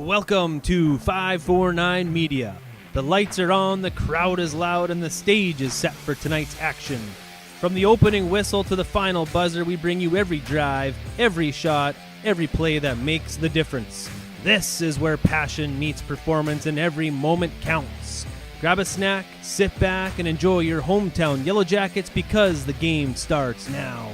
welcome to 549 Media. The lights are on, the crowd is loud, and the stage is set for tonight's action. From the opening whistle to the final buzzer, we bring you every drive, every shot, every play that makes the difference. This is where passion meets performance and every moment counts. Grab a snack, sit back, and enjoy your hometown Yellowjackets because the game starts now.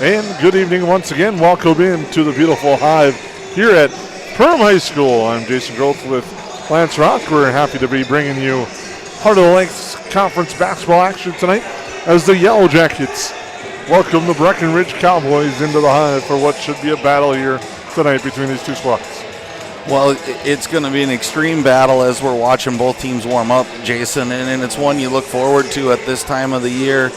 And good evening once again. Welcome in to the beautiful Hive here at Perham High School. I'm Jason Groth with Lance Rock. We're happy to be bringing you Heart of the Lakes Conference basketball action tonight as the Yellowjackets welcome the Breckenridge Cowboys into the Hive for what should be a battle here tonight between these two squads. Well, it's going to be an extreme battle as we're watching both teams warm up, Jason, and it's one you look forward to at this time of the year.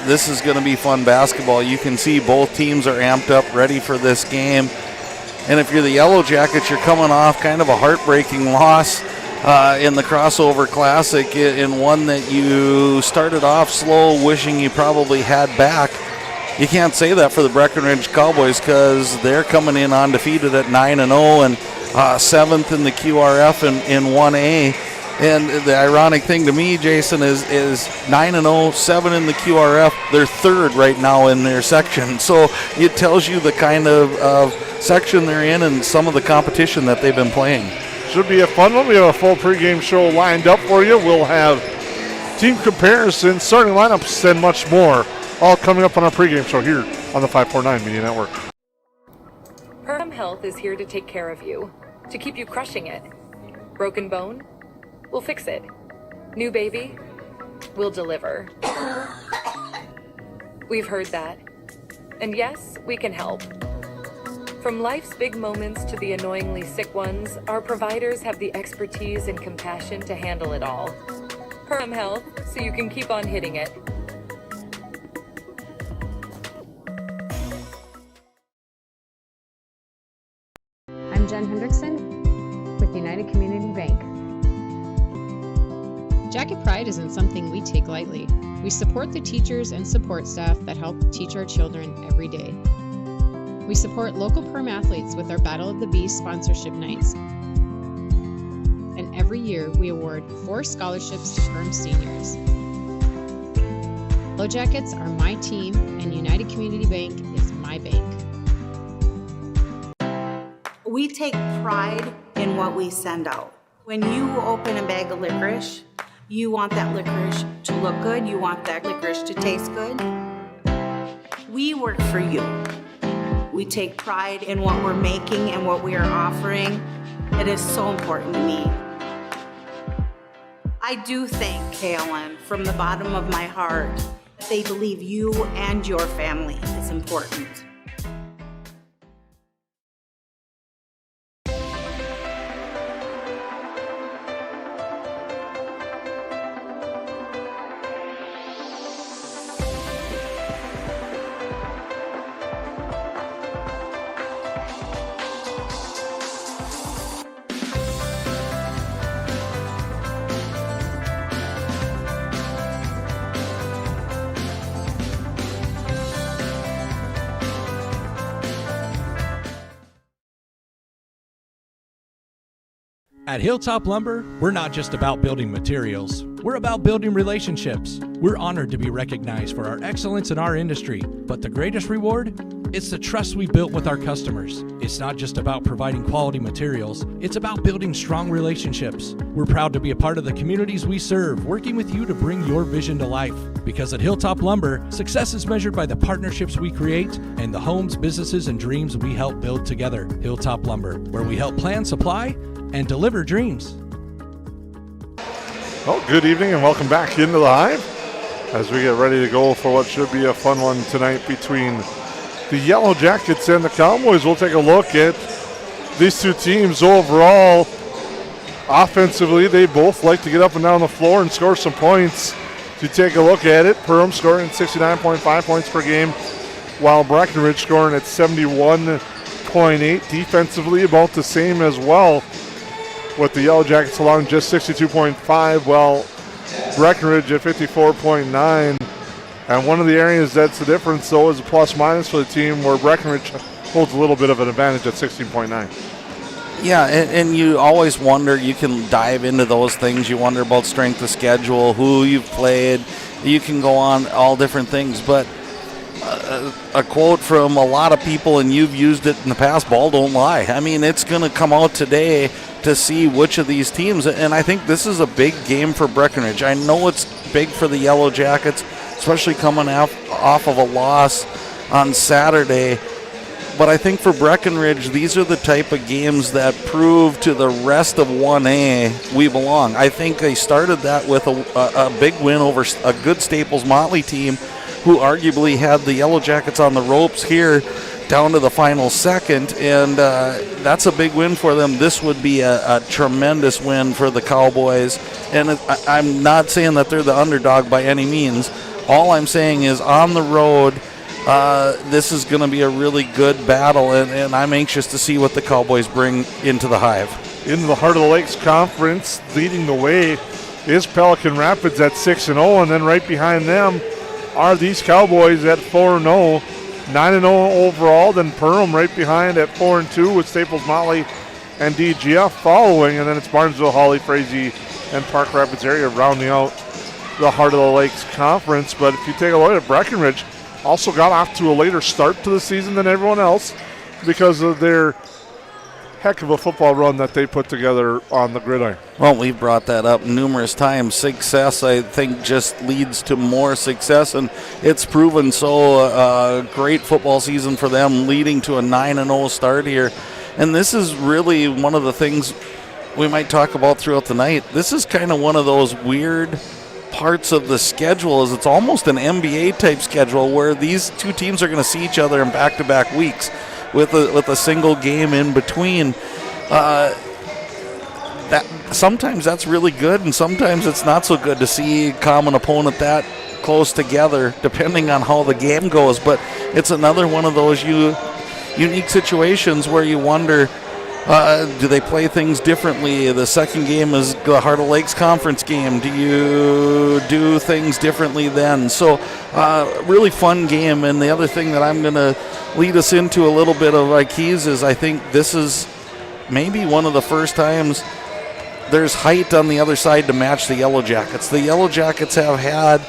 This is going to be fun basketball. You can see both teams are amped up, ready for this game. And if you're the Yellowjackets, you're coming off kind of a heartbreaking loss in the Crossover Classic, in one that you started off slow, wishing you probably had back. You can't say that for the Breckenridge Cowboys because they're coming in undefeated at 9-0 and 7th in the QRF in 1A. And the ironic thing to me, Jason, is 9-0, 7 in the QRF. They're third right now in their section. So it tells you the kind of section they're in and some of the competition that they've been playing. Should be a fun one. We have a full pregame show lined up for you. We'll have team comparisons, starting lineups, and much more, all coming up on our pregame show here on the 549 Media Network. Perham Health is here to take care of you, to keep you crushing it. Broken bone? We'll fix it. New baby? We'll deliver. We've heard that. And yes, we can help. From life's big moments to the annoyingly sick ones, our providers have the expertise and compassion to handle it all. Perham Health, so you can keep on hitting it. I'm Jen Hendrickson with United Community Bank. Jacket Pride isn't something we take lightly. We support the teachers and support staff that help teach our children every day. We support local Perm athletes with our Battle of the Bees sponsorship nights. And every year we award 4 scholarships to Perm seniors. Yellowjackets are my team and United Community Bank is my bank. We take pride in what we send out. When you open a bag of licorice, you want that licorice to look good. You want that licorice to taste good. We work for you. We take pride in what we're making and what we are offering. It is so important to me. I do thank KLN from the bottom of my heart. They believe you and your family is important. At Hilltop Lumber, we're not just about building materials. We're about building relationships. We're honored to be recognized for our excellence in our industry, but the greatest reward? It's the trust we built with our customers. It's not just about providing quality materials, it's about building strong relationships. We're proud to be a part of the communities we serve, working with you to bring your vision to life. Because at Hilltop Lumber, success is measured by the partnerships we create and the homes, businesses, and dreams we help build together. Hilltop Lumber, where we help plan, supply, and deliver dreams. Well, good evening and welcome back into the Hive as we get ready to go for what should be a fun one tonight between the Yellowjackets and the Cowboys. We'll take a look at these two teams overall. Offensively, they both like to get up and down the floor and score some points. If you take a look at it, Perham scoring 69.5 points per game, while Breckenridge scoring at 71.8. Defensively, about the same as well, with the Yellowjackets allowing just 62.5, while Breckenridge at 54.9. And one of the areas that's the difference, though, is a plus-minus for the team, where Breckenridge holds a little bit of an advantage at 16.9. Yeah, and you always wonder, you can dive into those things. You wonder about strength of schedule, who you've played. You can go on all different things. But a quote from a lot of people, and you've used it in the past, ball don't lie. I mean, it's going to come out today to see which of these teams. And I think this is a big game for Breckenridge. I know it's big for the Yellowjackets, especially coming off of a loss on Saturday. But I think for Breckenridge, these are the type of games that prove to the rest of 1A we belong. I think they started that with a big win over a good Staples Motley team who arguably had the Yellowjackets on the ropes here down to the final second, and that's a big win for them. This would be a tremendous win for the Cowboys, and I'm not saying that they're the underdog by any means. All I'm saying is on the road, this is going to be a really good battle, and I'm anxious to see what the Cowboys bring into the Hive. Into the Heart of the Lakes Conference, leading the way is Pelican Rapids at 6-0, and then right behind them are these Cowboys at 4-0, 9-0 overall. Then Perham right behind at 4-2 with Staples Motley and DGF following, and then it's Barnesville, Hawley, Frazee, and Park Rapids area rounding out the Heart of the Lakes Conference. But if you take a look at Breckenridge, also got off to a later start to the season than everyone else because of their heck of a football run that they put together on the gridiron. Well, we've brought that up numerous times. Success, I think, just leads to more success, and it's proven so. A great football season for them, leading to a 9-0 start here. And this is really one of the things we might talk about throughout the night. This is kind of one of those weird parts of the schedule, is it's almost an NBA type schedule where these two teams are going to see each other in back-to-back weeks with a single game in between. That sometimes that's really good, and sometimes it's not so good to see a common opponent that close together, depending on how the game goes. But it's another one of those unique situations where you wonder, do they play things differently? The second game is the Heart of Lakes Conference game. Do you do things differently then? So really fun game. And the other thing that I'm going to lead us into a little bit of like keys is I think this is maybe one of the first times there's height on the other side to match the Yellowjackets. The Yellowjackets have had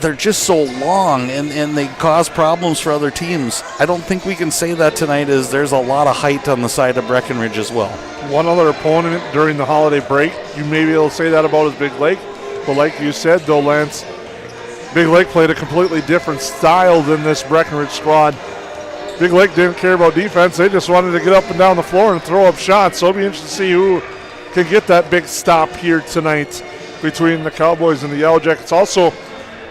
they're just so long, and they cause problems for other teams. I don't think we can say that tonight, as there's a lot of height on the side of Breckenridge as well. One other opponent during the holiday break, you may be able to say that about is Big Lake. But like you said, though, Lance, Big Lake played a completely different style than this Breckenridge squad. Big Lake didn't care about defense. They just wanted to get up and down the floor and throw up shots. So it'll be interesting to see who can get that big stop here tonight between the Cowboys and the Yellowjackets. Also,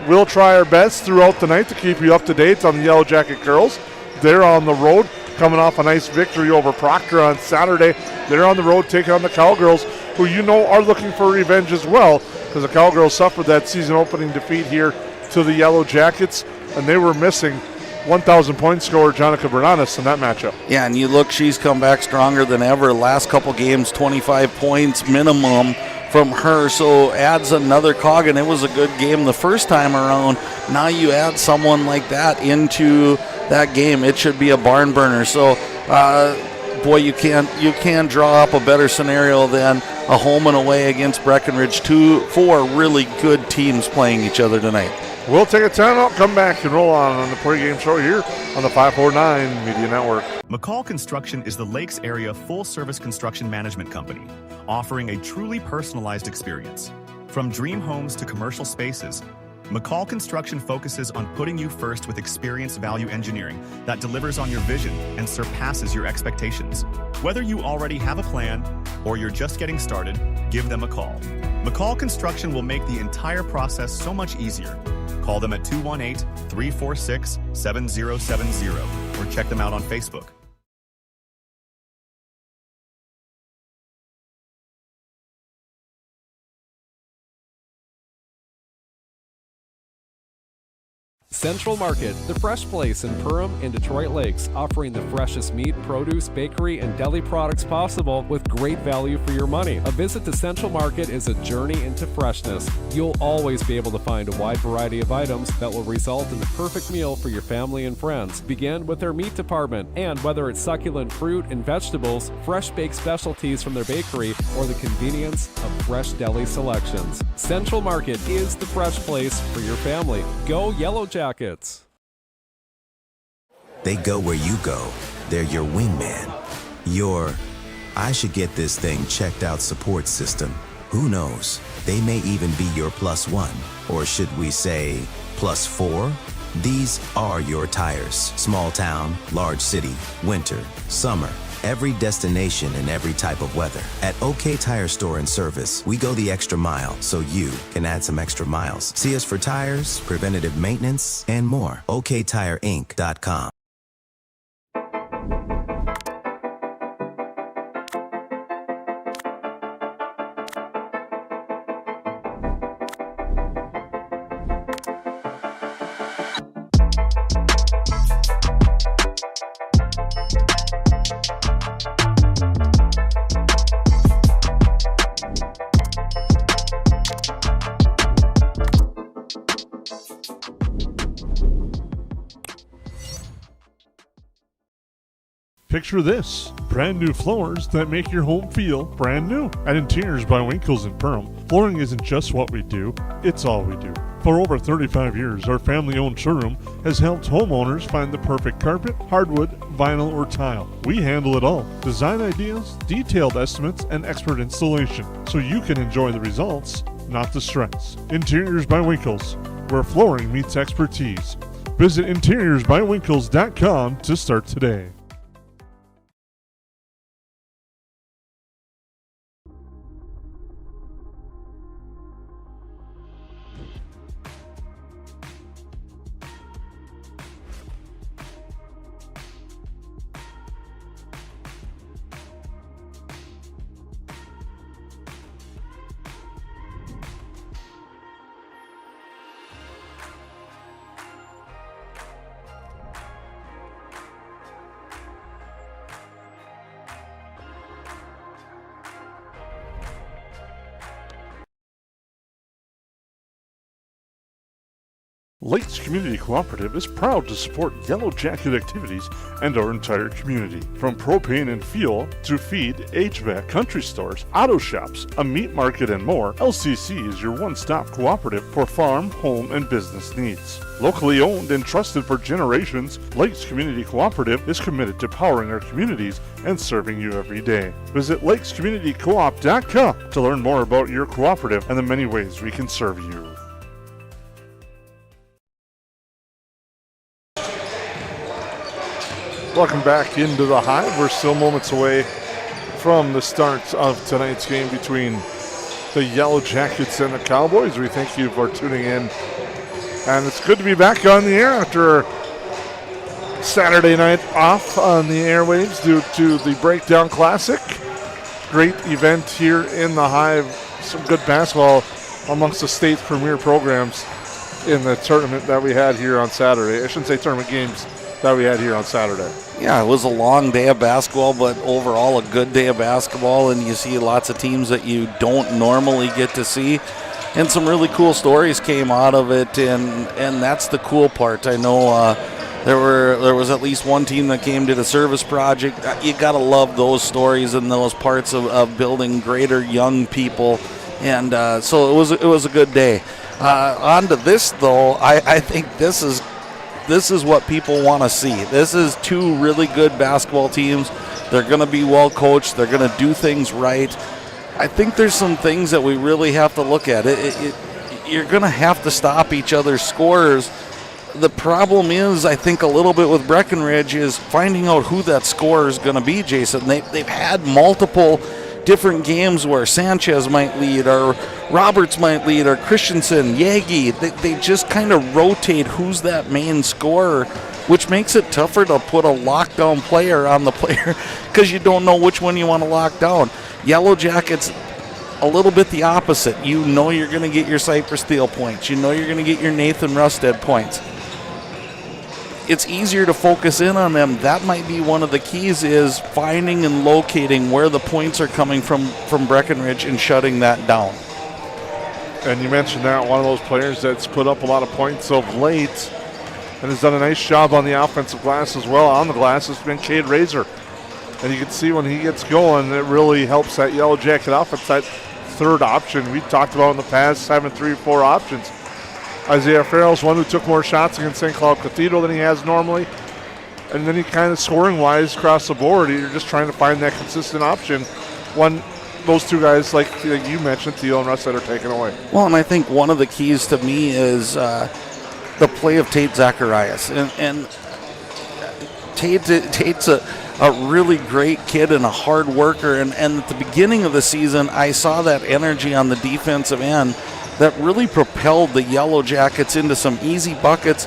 we'll try our best throughout the night to keep you up to date on the Yellow Jacket girls. They're on the road, coming off a nice victory over Proctor on Saturday. They're on the road taking on the Cowgirls, who you know are looking for revenge as well, because the Cowgirls suffered that season opening defeat here to the Yellow Jackets, and they were missing 1,000-point scorer Jonica Bernanis in that matchup. Yeah, and you look, she's come back stronger than ever. Last couple games, 25 points minimum from her, so adds another cog, and it was a good game the first time around. Now you add someone like that into that game, it should be a barn burner. So boy, you can't draw up a better scenario than a home and away against Breckenridge. 4 really good teams playing each other tonight. We'll take a timeout, come back and roll on the pregame show here on the 549 Media Network. McCall Construction is the Lakes area full-service construction management company, offering a truly personalized experience. From dream homes to commercial spaces, McCall Construction focuses on putting you first with experienced value engineering that delivers on your vision and surpasses your expectations. Whether you already have a plan or you're just getting started, give them a call. McCall Construction will make the entire process so much easier. Call them at 218-346-7070 or check them out on Facebook. Central Market, the fresh place in Perham and Detroit Lakes, offering the freshest meat, produce, bakery, and deli products possible with great value for your money. A visit to Central Market is a journey into freshness. You'll always be able to find a wide variety of items that will result in the perfect meal for your family and friends. Begin with their meat department, and whether it's succulent fruit and vegetables, fresh baked specialties from their bakery, or the convenience of fresh deli selections, Central Market is the fresh place for your family. Go Yellowjackets! They go where you go. They're your wingman. Your, I should get this thing checked out support system. Who knows? They may even be your +1, or should we say +4? These are your tires. Small town, large city, winter, summer. Every destination and every type of weather. At OK Tire Store and Service, we go the extra mile so you can add some extra miles. See us for tires, preventative maintenance, and more. OKTireInc.com. Picture this, brand new floors that make your home feel brand new. At Interiors by Winkles in Perham, flooring isn't just what we do, it's all we do. For over 35 years, our family-owned showroom has helped homeowners find the perfect carpet, hardwood, vinyl, or tile. We handle it all. Design ideas, detailed estimates, and expert installation, so you can enjoy the results, not the stress. Interiors by Winkles, where flooring meets expertise. Visit interiorsbywinkles.com to start today. Lakes Community Cooperative is proud to support Yellow Jacket activities and our entire community. From propane and fuel to feed, HVAC, country stores, auto shops, a meat market, and more, LCC is your one-stop cooperative for farm, home, and business needs. Locally owned and trusted for generations, Lakes Community Cooperative is committed to powering our communities and serving you every day. Visit lakescommunitycoop.com to learn more about your cooperative and the many ways we can serve you. Welcome back into the Hive. We're still moments away from the start of tonight's game between the Yellowjackets and the Cowboys. We thank you for tuning in. And it's good to be back on the air after Saturday night off on the airwaves due to the Breakdown Classic. Great event here in the Hive. Some good basketball amongst the state's premier programs in the tournament that we had here on Saturday. I shouldn't say tournament games that we had here on Saturday. Yeah, it was a long day of basketball, but overall a good day of basketball, and you see lots of teams that you don't normally get to see. And some really cool stories came out of it, and that's the cool part. I know there was at least one team that came to the service project. You got to love those stories and those parts of building greater young people. And so it was a good day. On to this, though, I think this is what people want to see. This is two really good basketball teams. They're going to be well coached. They're going to do things right. I think there's some things that we really have to look at. You're going to have to stop each other's scores. The problem is, I think, a little bit with Breckenridge is finding out who that scorer is going to be, Jason. They've had multiple different games where Sanchez might lead, or Roberts might lead, or Christensen, Yagi. They just kind of rotate who's that main scorer, which makes it tougher to put a lockdown player on the player because you don't know which one you want to lock down. Yellowjackets, a little bit the opposite. You know you're going to get your Cypress Steele points. You know you're going to get your Nathan Rusted points. it's easier to focus in on them. That might be one of the keys, is finding and locating where the points are coming from Breckenridge and shutting that down. And you mentioned that one of those players that's put up a lot of points of late and has done a nice job on the offensive glass as well. On the glass has been Cade Razor. And you can see when he gets going, it really helps that Yellow Jacket offense, that third option we talked about in the past, having 3 or 4 options. Isaiah Farrell's one who took more shots against St. Cloud Cathedral than he has normally. And then he kind of scoring-wise across the board, you're just trying to find that consistent option. Those two guys, like you mentioned, Theo and Russ, that are taken away. Well, and I think one of the keys to me is the play of Tate Zacharias. And Tate's a really great kid and a hard worker. And at the beginning of the season, I saw that energy on the defensive end that really propelled the Yellow Jackets into some easy buckets,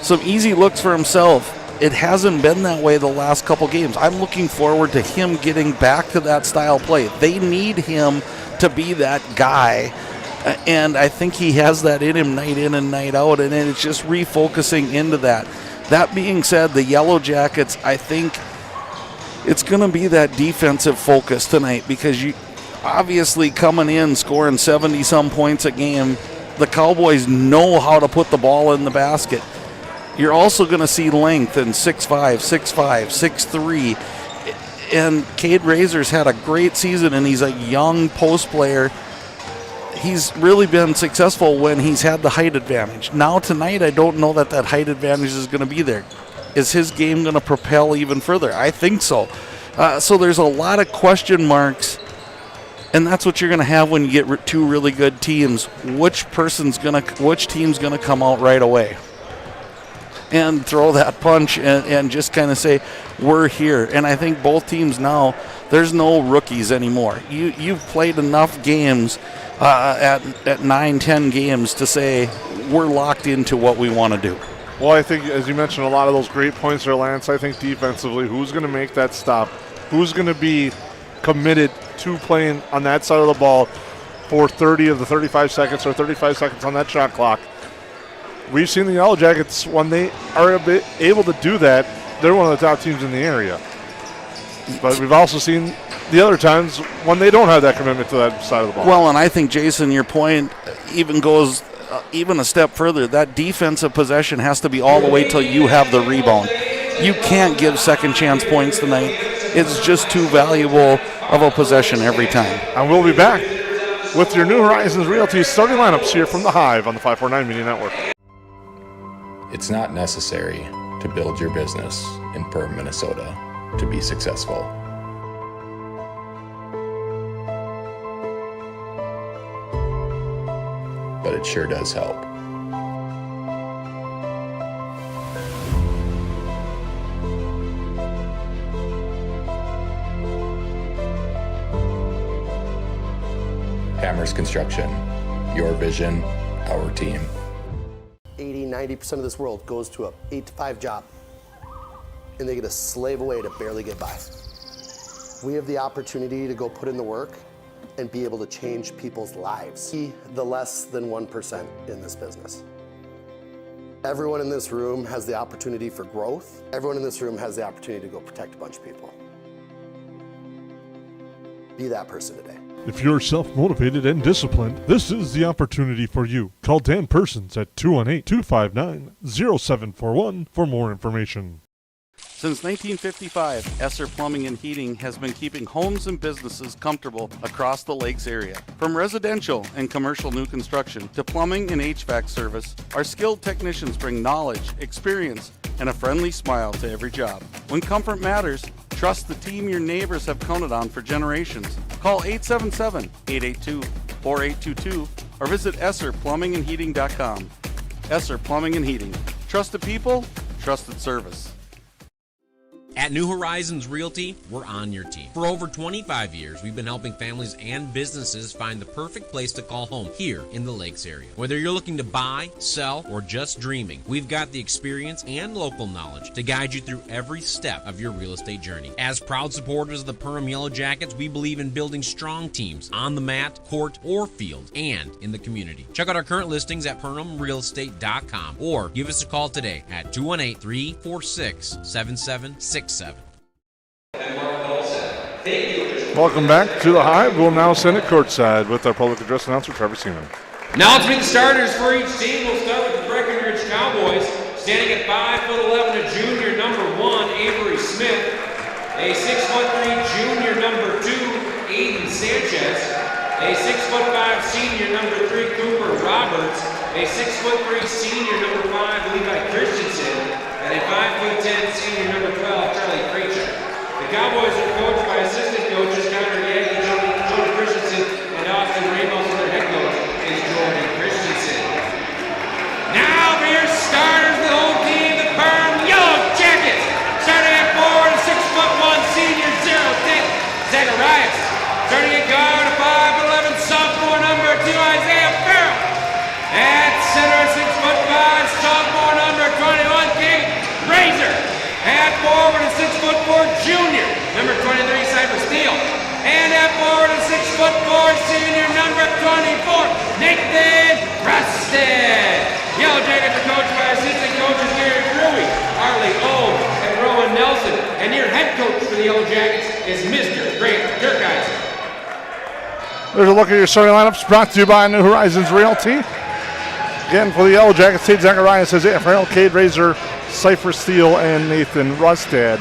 some easy looks for himself. It hasn't been that way the last couple games. I'm looking forward to him getting back to that style play. They need him to be that guy, and I think he has that in him night in and night out, and it's just refocusing into that. That being said, the Yellow Jackets, I think it's going to be that defensive focus tonight, because you obviously coming in scoring 70-some points a game, the Cowboys know how to put the ball in the basket. You're also going to see length in 6'5", 6'5", 6'3". And Cade Razor's had a great season, and he's a young post player. He's really been successful when he's had the height advantage. Now tonight, I don't know that height advantage is going to be there. Is his game going to propel even further? I think so. So there's a lot of question marks, and that's what you're going to have when you get 2 really good teams. Which team's going to come out right away and throw that punch and just kind of say, we're here. And I think both teams now, there's no rookies anymore. You've played enough games at 9-10 games to say we're locked into what we want to do. Well, I think, as you mentioned, a lot of those great points there, Lance. I think defensively, who's going to make that stop? Who's going to be committed to playing on that side of the ball for 30 of the 35 seconds or 35 seconds on that shot clock? We've seen the Yellow Jackets, when they are able to do that, they're one of the top teams in the area. But we've also seen the other times when they don't have that commitment to that side of the ball. Well, and I think, Jason, your point even goes even a step further. That defensive possession has to be all the way till you have the rebound. You can't give second chance points tonight. It's just too valuable of a possession every time. And we'll be back with your New Horizons Realty starting lineups here from the Hive on the 549 Media Network. It's not necessary to build your business in Perham, Minnesota to be successful. But it sure does help. Hammers Construction, your vision, our team. 80-90% of this world goes to a 8-to-5 job, and they get to slave away to barely get by. We have the opportunity to go put in the work and be able to change people's lives. Be the less than 1% in this business. Everyone in this room has the opportunity for growth. Everyone in this room has the opportunity to go protect a bunch of people. Be that person today. If you're self-motivated and disciplined, this is the opportunity for you. Call Dan Persons at 218-259-0741 for more information. Since 1955, Esser Plumbing and Heating has been keeping homes and businesses comfortable across the lakes area. From residential and commercial new construction to plumbing and HVAC service, our skilled technicians bring knowledge, experience, and a friendly smile to every job. When comfort matters, trust the team your neighbors have counted on for generations. Call 877-882-4822 or visit EsserPlumbingandHeating.com. Esser Plumbing and Heating. Trusted people, trusted service. At New Horizons Realty, we're on your team. For over 25 years, we've been helping families and businesses find the perfect place to call home here in the Lakes area. Whether you're looking to buy, sell, or just dreaming, we've got the experience and local knowledge to guide you through every step of your real estate journey. As proud supporters of the Perham Yellowjackets, we believe in building strong teams on the mat, court, or field, and in the community. Check out our current listings at PerhamRealEstate.com or give us a call today at 218-346-7767. Welcome back to the Hive. We'll now send it courtside with our public address announcer, Trevor Seaman. Now let's meet the starters for each team. We'll start with the Breckenridge Cowboys. Standing at 5'11", a junior, number 1, Avery Smith. A 6'3", junior, number 2, Aiden Sanchez. A 6'5", senior, number 3, Cooper Roberts. A 6'3", senior, number 5, Levi Christensen. And a 5'10", senior, number 12, Charlie Krejcik. The Cowboys are coached by assistant coaches Connor Yagi, Jordan Christensen, and Austin Ramos, and their head coach is Jordan Christensen. Now for your starters, the home team, the Perham Yellowjackets. Starting at forward, a 6'1", senior, 0'10", Zacharias. Starting at guard, a 5'11", sophomore, number 2, Isaiah Farrell. At center, 6'5", sophomore, number 21, Kate Razor. At forward, a 6'4", junior, number 23, Cyber Steele. And at forward, a 6'4", senior, number 24, Nathan Preston. Yellowjackets are coached by assistant coaches Gary Brewy, Arlie Ohm, and Rowan Nelson. And your head coach for the Yellowjackets is Mr. Grant Durkheisen. There's a look at your starting lineups brought to you by New Horizons Realty. Again, for the Yellowjackets, Tate Zacharias, Isaiah Farrell, Cade Razor, Cypher Steele, and Nathan Rustad.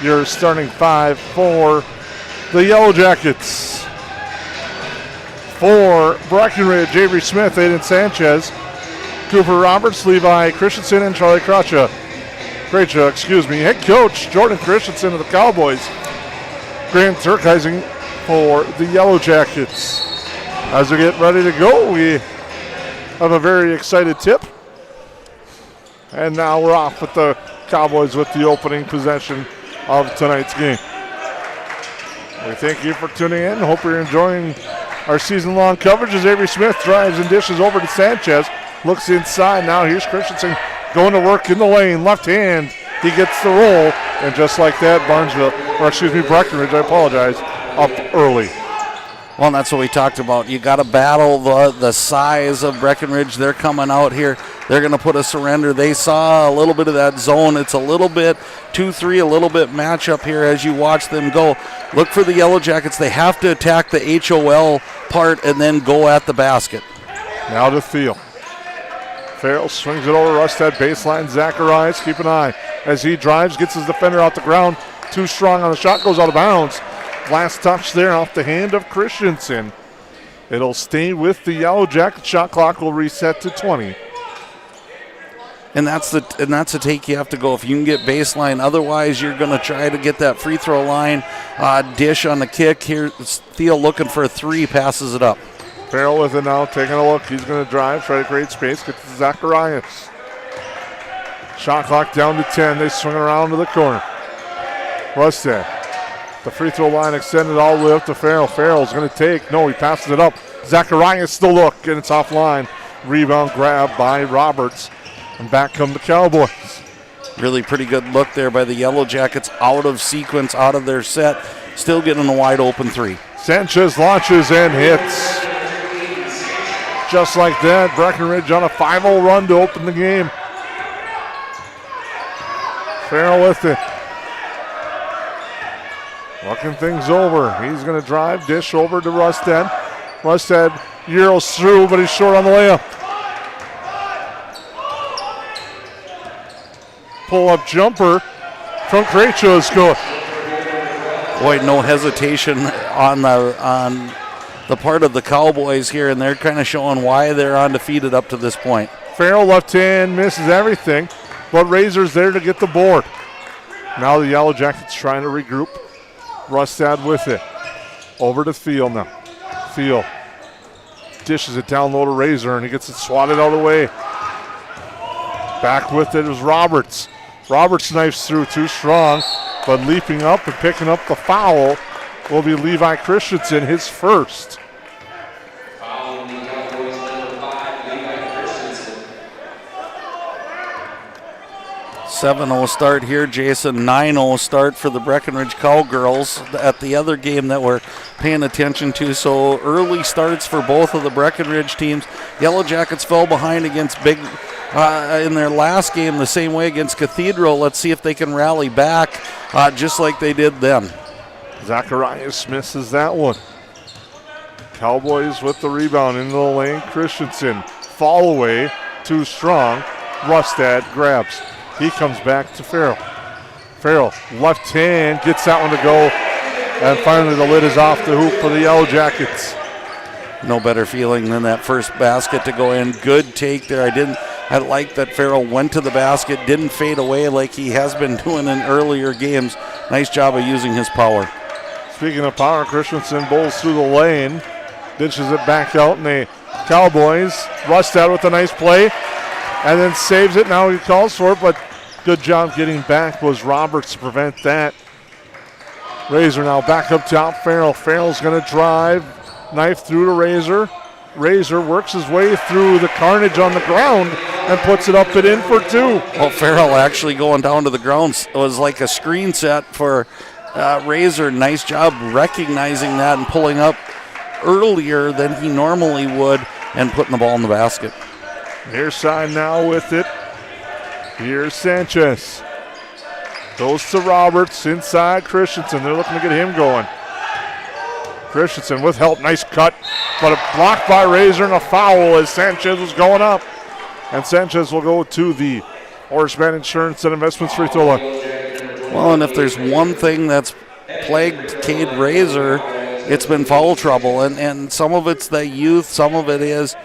Your starting 5 for the Yellowjackets. For Breckenridge, Avery Smith, Aiden Sanchez, Cooper Roberts, Levi Christensen, and Charlie Krejcik. Head coach Jordan Christensen of the Cowboys. Grant Turkheising for the Yellowjackets. As we get ready to go, we have a very excited tip. And now we're off with the Cowboys with the opening possession of tonight's game. We thank you for tuning in. Hope you're enjoying our season-long coverage as Avery Smith drives and dishes over to Sanchez. Looks inside. Now here's Christensen going to work in the lane. Left hand. He gets the roll. And just like that, Breckenridge, up early. Well, that's what we talked about. You got to battle the size of Breckenridge. They're coming out here. They're going to put a surrender. They saw a little bit of that zone. It's a little bit 2-3, a little bit matchup here as you watch them go. Look for the Yellowjackets. They have to attack the HOL part and then go at the basket. Now to Thiel. Farrell swings it over Rustad baseline. Zacharias, keep an eye as he drives, gets his defender out the ground. Too strong on the shot, goes out of bounds. Last touch there off the hand of Christensen. It'll stay with the Yellowjackets. Shot clock will reset to 20. And that's the take you have to go if you can get baseline. Otherwise, you're going to try to get that free throw line. Dish on the kick. Here's Thiel looking for a 3, passes it up. Farrell with it now, taking a look. He's going to drive, try to create space. Gets to Zacharias. Shot clock down to 10. They swing around to the corner. Rustad. The free throw line extended all the way up to Farrell. Farrell's going to take. No, he passes it up. Zacharias the look, and it's offline. Rebound grab by Roberts. And back come the Cowboys. Really pretty good look there by the Yellowjackets. Out of sequence, out of their set. Still getting a wide open 3. Sanchez launches and hits. Just like that, Breckenridge on a 5-0 run to open the game. Farrell with it. Looking things over. He's going to drive, dish over to Rustad. Rustad Euros through, but he's short on the layup. Pull-up jumper from Krejcik is good. Boy, no hesitation on the part of the Cowboys here, and they're kind of showing why they're undefeated up to this point. Farrell left hand misses everything, but Razor's there to get the board. Now the Yellowjackets trying to regroup. Rustad with it. Over to Thiel now. Thiel dishes it down low to Razor, and he gets it swatted out of the way. Back with it is Roberts. Roberts knifes through, too strong. But leaping up and picking up the foul will be Levi Christensen, his first. 7-0 start here, Jason. 9-0 start for the Breckenridge Cowgirls at the other game that we're paying attention to. So early starts for both of the Breckenridge teams. Yellow Jackets fell behind against Big in their last game the same way against Cathedral. Let's see if they can rally back just like they did then. Zacharias misses that one. Cowboys with the rebound into the lane. Christensen, fall away, too strong. Rustad grabs. He comes back to Farrell. Farrell, left hand, gets that one to go. And finally the lid is off the hoop for the Yellow Jackets. No better feeling than that first basket to go in. Good take there. I like that Farrell went to the basket, didn't fade away like he has been doing in earlier games. Nice job of using his power. Speaking of power, Christensen bowls through the lane, ditches it back out, and the Cowboys rust out with a nice play, and then saves it. Now he calls for it, but good job getting back was Roberts to prevent that. Razor now back up top. Farrell's going to drive, knife through to Razor. Razor works his way through the carnage on the ground and puts it up and in for two. Well, Farrell actually going down to the ground was like a screen set for Razor. Nice job recognizing that and pulling up earlier than he normally would and putting the ball in the basket. Near side now with it. Here's Sanchez. Goes to Roberts inside Christensen. They're looking to get him going. Christensen with help. Nice cut. But a block by Razor and a foul as Sanchez was going up. And Sanchez will go to the Horseman Insurance and Investments free throw line. Well, and if there's one thing that's plagued Cade Razor, it's been foul trouble. And some of it's the youth, some of it is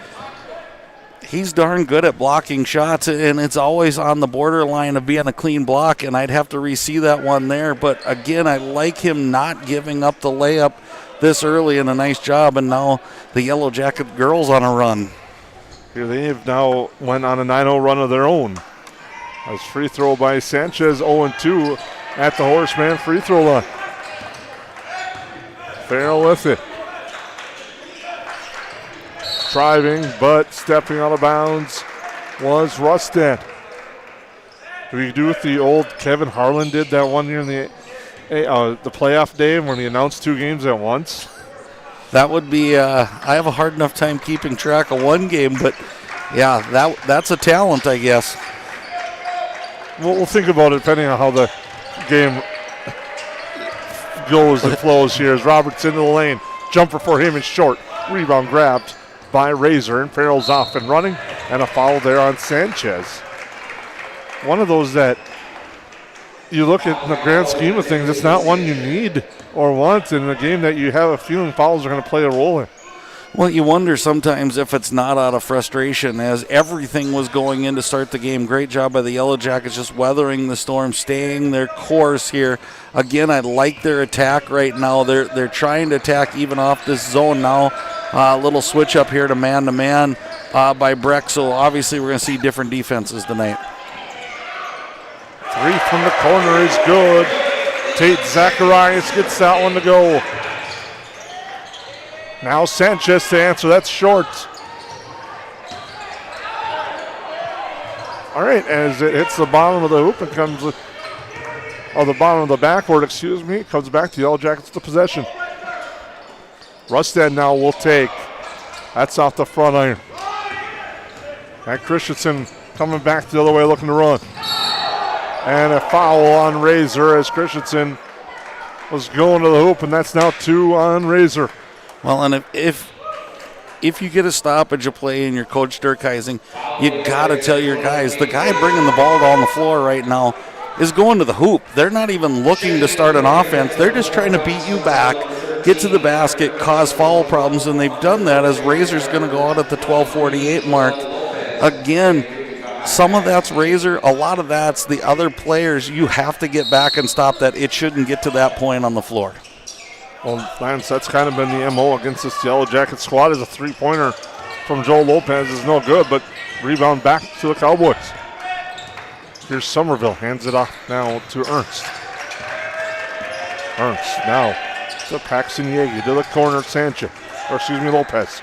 he's darn good at blocking shots, and it's always on the borderline of being a clean block, and I'd have to re-see that one there. But again, I like him not giving up the layup this early, and a nice job. And now the Yellow Jacket girls on a run. Here they have now went on a 9-0 run of their own. As free throw by Sanchez, 0-2 at the Horseman free throw line. Farrell with it. Driving, but stepping out of bounds was Rustad. Do we do what the old Kevin Harlan did that one year in the playoff day when he announced two games at once? That would be, I have a hard enough time keeping track of one game, but yeah, that's a talent, I guess. We'll think about it depending on how the game goes and flows here. As Roberts into the lane. Jumper for him is short. Rebound grabbed by Razor, and Farrell's off and running, and a foul there on Sanchez. One of those that you look at in the grand scheme of things, it's not one you need or want in a game that you have a feeling fouls are going to play a role in. Well, you wonder sometimes if it's not out of frustration, as everything was going in to start the game. Great job by the Yellow Jackets just weathering the storm, staying their course here. Again, I like their attack right now. They're trying to attack even off this zone now. A little switch up here to man by Breck, so obviously we're going to see different defenses tonight. Three from the corner is good. Tate Zacharias gets that one to go. Now Sanchez to answer. That's short. All right, as it hits the bottom of the hoop and comes with, the bottom of the backboard, it comes back to Yellow Jackets to possession. Rustad now will take. That's off the front iron. And Christensen coming back the other way looking to run. And a foul on Razor as Christensen was going to the hoop, and that's now two on Razor. Well, and if you get a stoppage of play and you're Coach Durkheising, you got to tell your guys, the guy bringing the ball down the floor right now is going to the hoop. They're not even looking to start an offense. They're just trying to beat you back, get to the basket, cause foul problems, and they've done that as Razor's going to go out at the 12:48 mark. Again, some of that's Razor, a lot of that's the other players. You have to get back and stop that. It shouldn't get to that point on the floor. Well, Lance, that's kind of been the MO against this Yellow Jacket squad. Is a three-pointer from Joel Lopez is no good, but rebound back to the Cowboys. Here's Somerville, hands it off now to Ernst. Ernst now to Paxton Yegi to the corner, Lopez.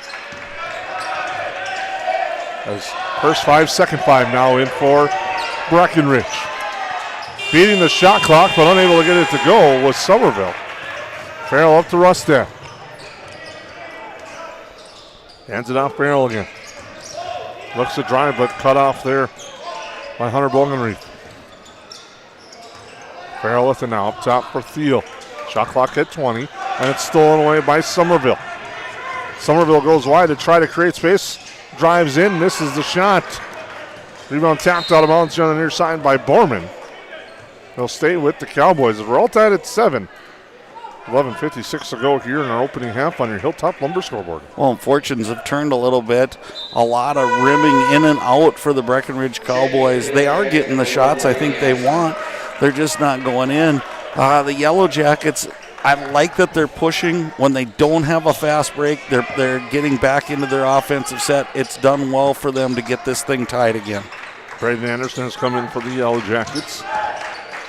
As first 5, second 5 now in for Breckenridge. Beating the shot clock but unable to get it to go was Somerville. Farrell up to Rustad. Hands it off Farrell again. Looks to drive but cut off there by Hunter Bogenreef. Farrell with it now up top for Thiel. Shot clock at 20 and it's stolen away by Somerville. Somerville goes wide to try to create space. Drives in, misses the shot. Rebound tapped out of bounds on the near side by Borman. They'll stay with the Cowboys. We're all tied at 7. 11:56 to go here in our opening half on your Hilltop Lumber scoreboard. Well, fortunes have turned a little bit. A lot of rimming in and out for the Breckenridge Cowboys. They are getting the shots I think they want. They're just not going in. The Yellowjackets, I like that they're pushing when they don't have a fast break. They're getting back into their offensive set. It's done well for them to get this thing tied again. Braden Anderson has come in for the Yellowjackets.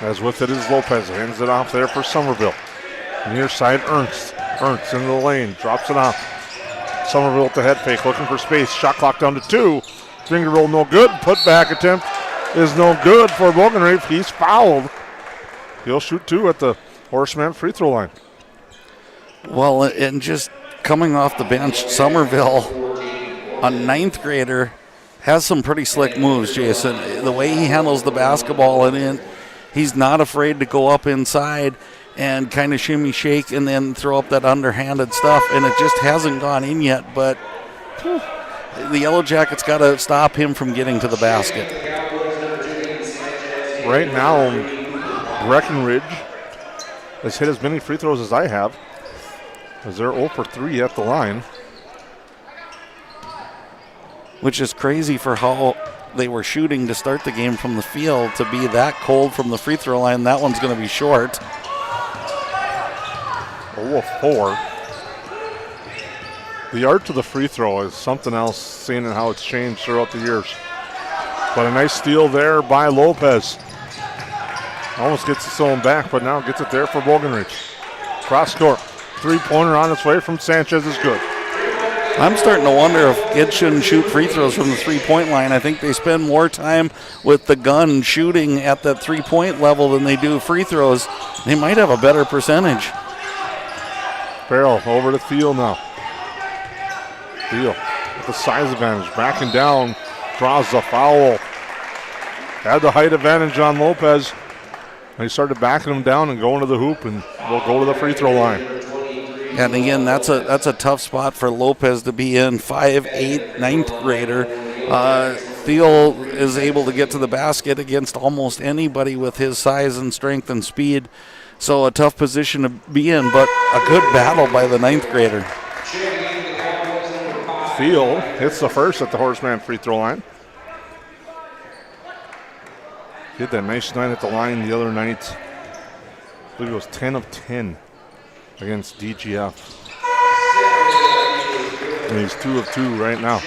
As with it is Lopez. Hands it off there for Somerville. Near side Ernst. Ernst into the lane. Drops it off. Somerville with the head fake. Looking for space. Shot clock down to 2. Finger roll no good. Put back attempt is no good for Bogenreef. He's fouled. He'll shoot 2 at the Horseman free throw line. Well, and just coming off the bench, Somerville, a 9th grader, has some pretty slick moves, Jason. The way he handles the basketball and in, he's not afraid to go up inside and kind of shimmy shake and then throw up that underhanded stuff, and it just hasn't gone in yet, but the Yellowjackets got to stop him from getting to the basket. Right now, Breckenridge has hit as many free throws as I have, as they're 0 for 3 at the line. Which is crazy for how they were shooting to start the game from the field to be that cold from the free throw line. That one's going to be short. 0 of 4. The art to the free throw is something else, seeing how it's changed throughout the years. But a nice steal there by Lopez. Almost gets his own back, but now gets it there for Bogenreich. Cross court. 3-pointer on its way from Sanchez is good. I'm starting to wonder if kids shouldn't shoot free throws from the 3-point line. I think they spend more time with the gun shooting at that 3-point level than they do free throws. They might have a better percentage. Farrell over to Thiel now. Thiel with the size advantage. Backing down. Draws the foul. Had the height advantage on Lopez. They started backing him down and going to the hoop, and will go to the free throw line. And again, that's a tough spot for Lopez to be in. 5'8", 9th grader. Thiel is able to get to the basket against almost anybody with his size and strength and speed. So a tough position to be in, but a good battle by the 9th grader. Thiel hits the first at the Horseman free throw line. He had that nice night at the line the other night. I believe it was 10 of 10 against DGF. And he's 2 of 2 right now.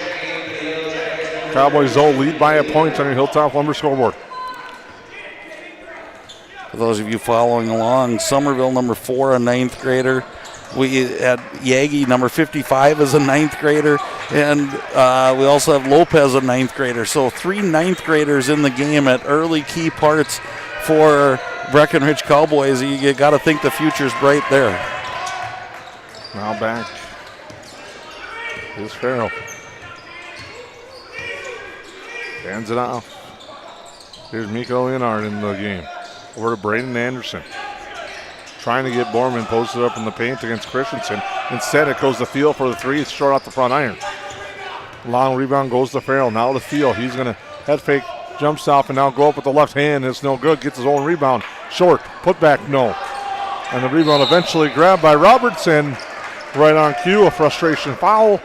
Cowboys though lead by a point on your Hilltop Lumber scoreboard. For those of you following along, Somerville number 4, a 9th grader. We had Yagi number 55 as a 9th grader, and we also have Lopez a 9th grader. So 3 9th graders in the game at early key parts for Breckenridge Cowboys. You got to think the future's bright there. Now back is Farrell. Hands it off. Here's Miko Leonard in the game. Over to Braden Anderson. Trying to get Borman posted up in the paint against Christensen. Instead, it goes to Thiel for the 3. It's short off the front iron. Long rebound goes to Farrell. Now to Thiel. He's going to head fake, jump stop, and now go up with the left hand. It's no good. Gets his own rebound. Short. Put back, no. And the rebound eventually grabbed by Robertson. Right on cue, a frustration foul.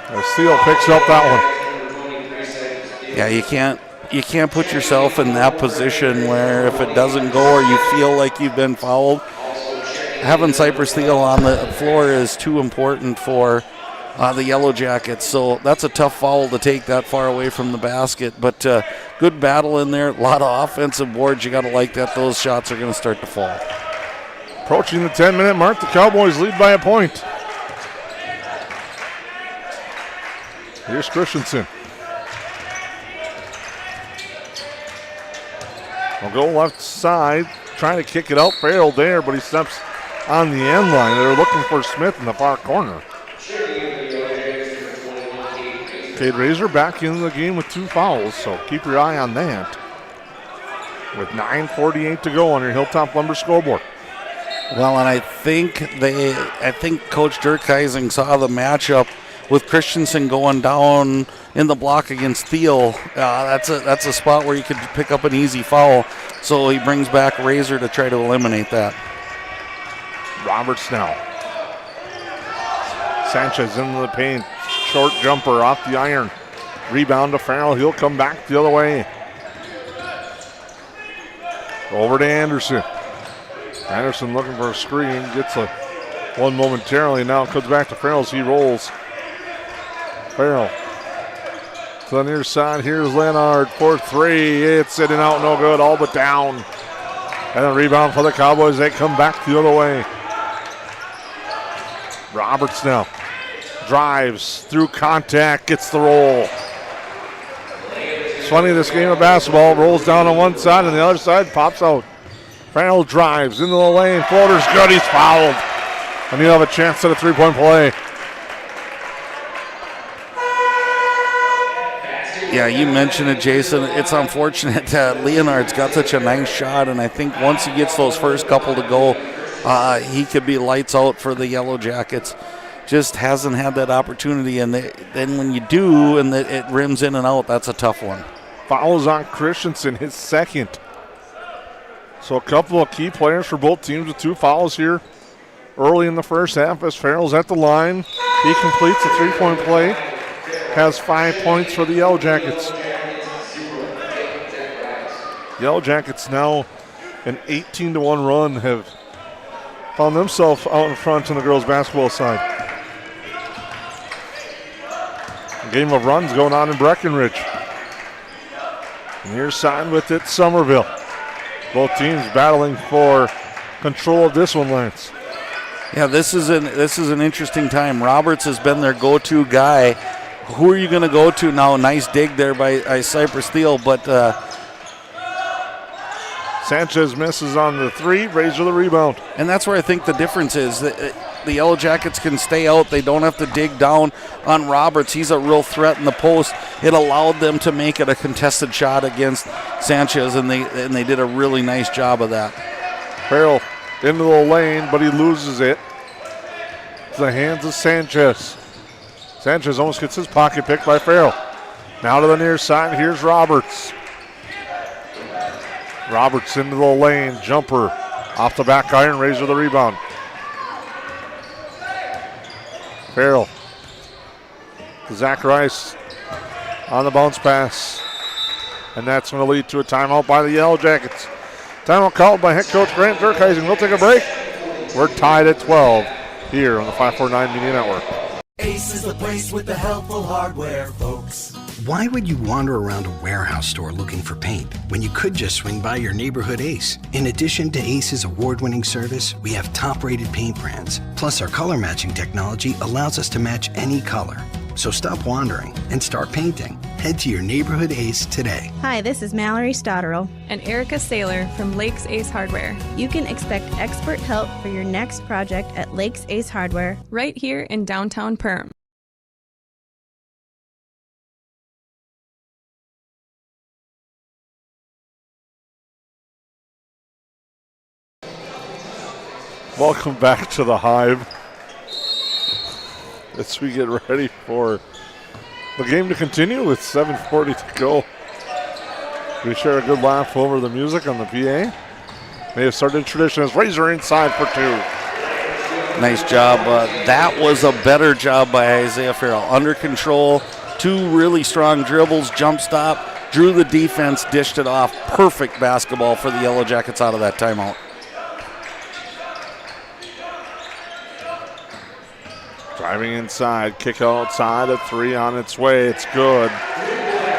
As Thiel picks up that one. Yeah, you can't put yourself in that position where if it doesn't go or you feel like you've been fouled, having Cypress Thiel on the floor is too important for the Yellowjackets. So that's a tough foul to take that far away from the basket. But good battle in there. A lot of offensive boards. You got to like that. Those shots are going to start to fall. Approaching the 10-minute mark, the Cowboys lead by a point. Here's Christensen. We'll go left side, trying to kick it out. Farrell there, but he steps on the end line. They're looking for Smith in the far corner. Cade Razor back in the game with 2 fouls, so keep your eye on that. With 9:48 to go on your Hilltop Lumber scoreboard. Well, and I think Coach Durkheising saw the matchup with Christensen going down in the block against Thiel. That's a spot where you could pick up an easy foul. So he brings back Razor to try to eliminate that. Roberts now. Sanchez into the paint. Short jumper off the iron. Rebound to Farrell. He'll come back the other way. Over to Anderson. Anderson looking for a screen. Gets one momentarily. Now comes back to Farrell as he rolls. Farrell to the near side. Here's Leonard for 3. It's sitting out, no good, all but down. And a rebound for the Cowboys. They come back the other way. Roberts now drives through contact, gets the roll. It's funny, this game of basketball rolls down on one side and the other side pops out. Farrell drives into the lane. Floater's good. He's fouled. And he'll have a chance at a 3-point play. Yeah, you mentioned it, Jason. It's unfortunate that Leonard's got such a nice shot, and I think once he gets those first couple to go, he could be lights out for the Yellow Jackets. Just hasn't had that opportunity, and then when you do and it rims in and out, that's a tough one. Fouls on Christensen, his second. So a couple of key players for both teams with 2 fouls here early in the first half as Farrell's at the line. He completes a 3-point play, has 5 points for the Yellow Jackets. Yellow Jackets now an 18-1 run have found themselves out in front on the girls' basketball side. A game of runs going on in Breckenridge. Near side with it, Somerville. Both teams battling for control of this one, Lance. Yeah, this is an interesting time. Roberts has been their go-to guy. Who are you going to go to now? Nice dig there by Cypress Thiel, but Sanchez misses on the 3, Razor the rebound. And that's where I think the difference is. The Yellow Jackets can stay out. They don't have to dig down on Roberts. He's a real threat in the post. It allowed them to make it a contested shot against Sanchez, and they did a really nice job of that. Farrell into the lane, but he loses it to the hands of Sanchez. Sanchez almost gets his pocket picked by Farrell. Now to the near side, here's Roberts. Roberts into the lane, jumper off the back iron, Razor the rebound. Farrell. Zacharias on the bounce pass. And that's going to lead to a timeout by the Yellow Jackets. Timeout called by head coach Grant Durkheising. We'll take a break. We're tied at 12 here on the 549 Media Network. Ace is the place with the helpful hardware, folks. Why would you wander around a warehouse store looking for paint when you could just swing by your neighborhood Ace? In addition to Ace's award-winning service, we have top-rated paint brands. Plus, our color matching technology allows us to match any color. So stop wandering and start painting. Head to your neighborhood Ace today. Hi, this is Mallory Stotterell and Erica Saylor from Lakes Ace Hardware. You can expect expert help for your next project at Lakes Ace Hardware right here in downtown Perham. Welcome back to the Hive. As we get ready for the game to continue with 7:40 to go. We share a good laugh over the music on the PA. May have started tradition as Razor inside for 2. Nice job. That was a better job by Isaiah Farrell. Under control, 2 really strong dribbles, jump stop, drew the defense, dished it off. Perfect basketball for the Yellow Jackets out of that timeout. Driving inside, kick outside, a 3 on its way. It's good.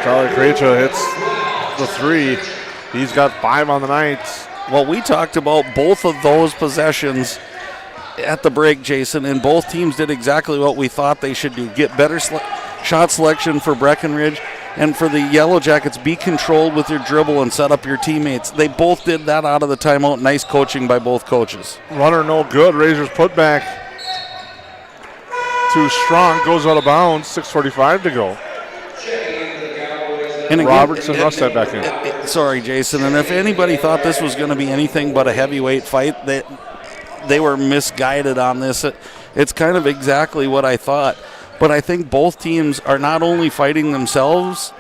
Charlie Crecha hits the 3. He's got 5 on the night. Well, we talked about both of those possessions at the break, Jason, and both teams did exactly what we thought they should do. Get better shot selection for Breckenridge, and for the Yellow Jackets, be controlled with your dribble and set up your teammates. They both did that out of the timeout. Nice coaching by both coaches. Runner no good. Razors put back too strong. Goes out of bounds. 6:45 to go. And again, Robertson Russ that back in. Sorry, Jason. And if anybody thought this was going to be anything but a heavyweight fight, they were misguided on this. It's kind of exactly what I thought. But I think both teams are not only fighting themselves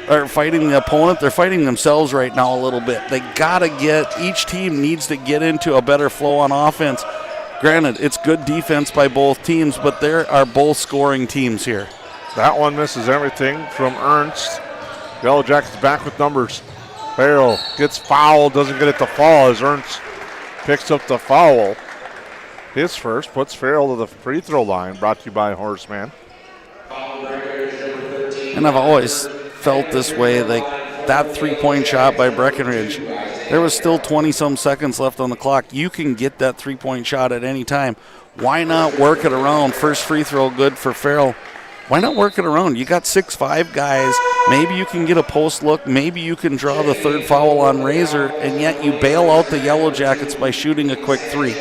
or fighting the opponent, they're fighting themselves right now a little bit. They got to each team needs to get into a better flow on offense. Granted, it's good defense by both teams, but there are both scoring teams here. That one misses everything from Ernst. Yellow Jackets back with numbers. Farrell gets fouled, doesn't get it to fall as Ernst picks up the foul. His first puts Farrell to the free throw line, brought to you by Horseman. And I've always felt this way, like that three-point shot by Breckenridge, there was still 20-some seconds left on the clock. You can get that three-point shot at any time. Why not work it around? First free throw good for Farrell. Why not work it around? You got 6'5" guys. Maybe you can get a post look. Maybe you can draw the third foul on Razor, and yet you bail out the Yellow Jackets by shooting a quick three.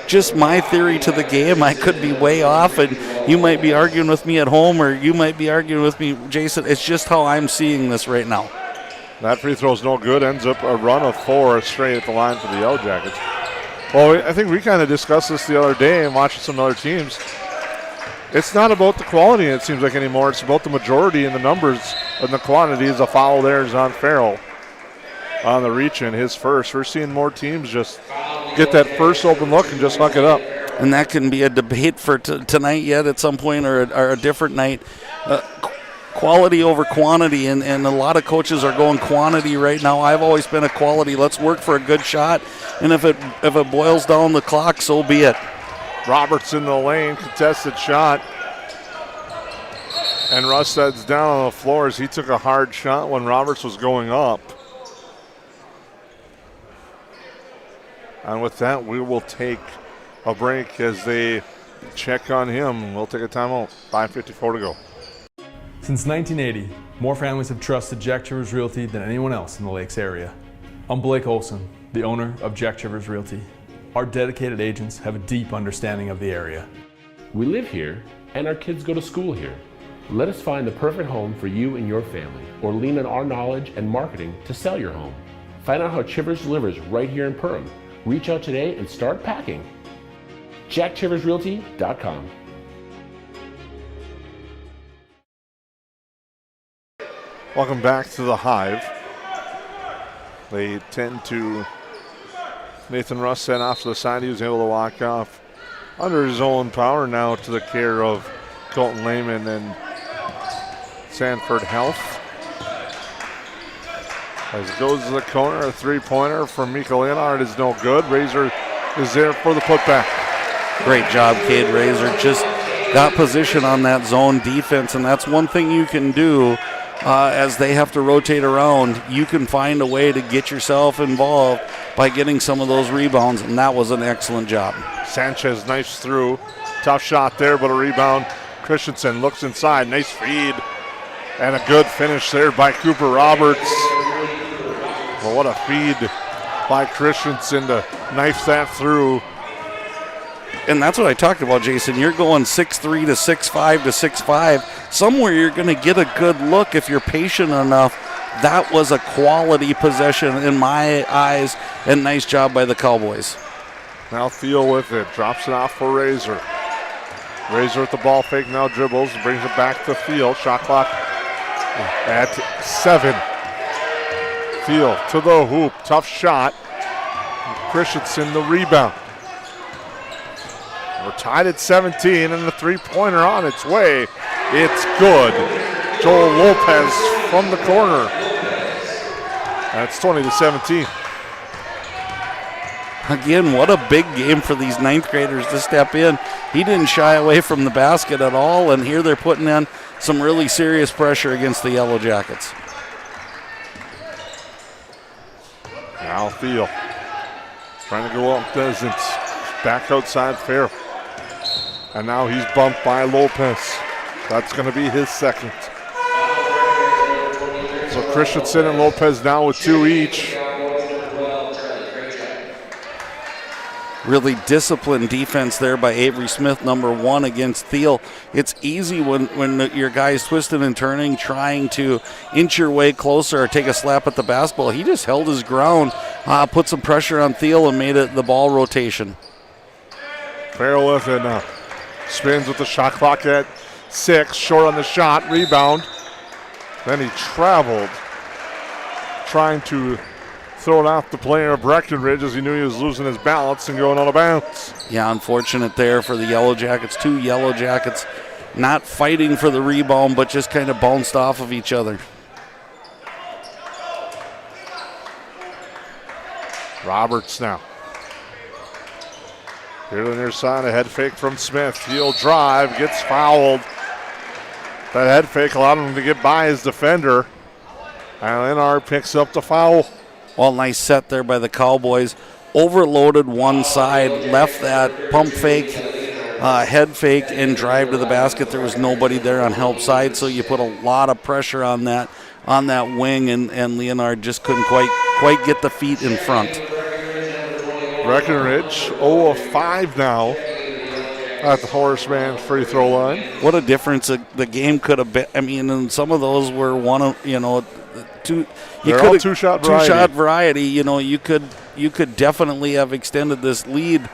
Just my theory to the game. I could be way off, and you might be arguing with me at home, or you might be arguing with me, Jason. It's just how I'm seeing this right now. That free throw is no good. Ends up a run of 4 straight at the line for the Yellow Jackets. Well, I think we kind of discussed this the other day and watching some other teams. It's not about the quality, it seems like, anymore. It's about the majority and the numbers and the quantities. A foul there is on Farrell on the reach in, his first. We're seeing more teams just get that first open look and just huck it up. And that can be a debate for tonight yet at some point, or a different night. Quality over quantity, and a lot of coaches are going quantity right now. I've always been a quality. Let's work for a good shot, and if it boils down the clock, so be it. Roberts in the lane, contested shot. And Rusted's down on the floor as he took a hard shot when Roberts was going up. And with that, we will take a break as they check on him. We'll take a timeout. 5:54 to go. Since 1980, more families have trusted Jack Chivers Realty than anyone else in the Lakes area. I'm Blake Olson, the owner of Jack Chivers Realty. Our dedicated agents have a deep understanding of the area. We live here and our kids go to school here. Let us find the perfect home for you and your family, or lean on our knowledge and marketing to sell your home. Find out how Chivers delivers right here in Perham. Reach out today and start packing. JackChiversRealty.com. Welcome back to the Hive. They tend to Nathan Russ sent off to the side. He was able to walk off under his own power now to the care of Colton Lehman and Sanford Health. As it goes to the corner, a three-pointer from Mika Leonard is no good. Razor is there for the putback. Great job, Cade Razor. Just got position on that zone defense, and that's one thing you can do as they have to rotate around. You can find a way to get yourself involved by getting some of those rebounds, and that was an excellent job. Sanchez knifes through. Tough shot there, but a rebound. Christensen looks inside. Nice feed. And a good finish there by Cooper Roberts. Well, what a feed by Christensen to knife that through. And that's what I talked about, Jason. You're going 6'3" to 6'5" to 6'5". Somewhere you're going to get a good look if you're patient enough. That was a quality possession in my eyes, and nice job by the Cowboys. Now Thiel with it. Drops it off for Razor. Razor with the ball fake, now dribbles, brings it back to Thiel. Shot clock at 7. Thiel to the hoop. Tough shot. Christensen the rebound. We're tied at 17, and the three-pointer on its way. It's good. Joel Lopez from the corner. That's 20-17. Again, what a big game for these ninth graders to step in. He didn't shy away from the basket at all, and here they're putting in some really serious pressure against the Yellow Jackets. Now Thiel Trying to go up, doesn't. Back outside, Farrell. And now he's bumped by Lopez. That's going to be his second. So Christensen and Lopez now with 2 each. Really disciplined defense there by Avery Smith, number 1 against Thiel. It's easy when your guy's twisting and turning, trying to inch your way closer or take a slap at the basketball. He just held his ground, put some pressure on Thiel, and made it the ball rotation. Farrell with it now. Spins with the shot clock at 6. Short on the shot. Rebound. Then he traveled, trying to throw it off the player of Breckenridge as he knew he was losing his balance and going out of bounds. Yeah, unfortunate there for the Yellow Jackets. 2 Yellow Jackets not fighting for the rebound, but just kind of bounced off of each other. Roberts now. Here to the near side, a head fake from Smith. He'll drive, gets fouled. That head fake allowed him to get by his defender. And Lennard picks up the foul. Well, nice set there by the Cowboys. Overloaded one side, left that pump fake, head fake, and drive to the basket. There was nobody there on help side, so you put a lot of pressure on that wing, and Leonard just couldn't quite get the feet in front. Breckenridge 0 of 5 now at the Horseman free throw line. What a difference the game could have been. I mean, and some of those were two. They're all two-shot variety. Two-shot variety. You could definitely have extended this lead.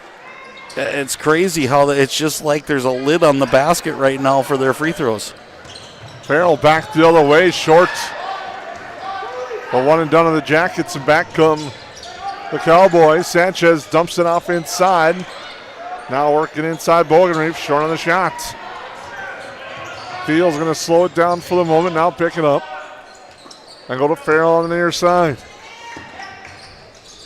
It's crazy how it's just like there's a lid on the basket right now for their free throws. Farrell back the other way, short. But one and done on the Jackets, and back come the Cowboys. Sanchez dumps it off inside. Now working inside Bogenreef, short on the shot. Thiel's going to slow it down for the moment, now pick it up. And go to Farrell on the near side.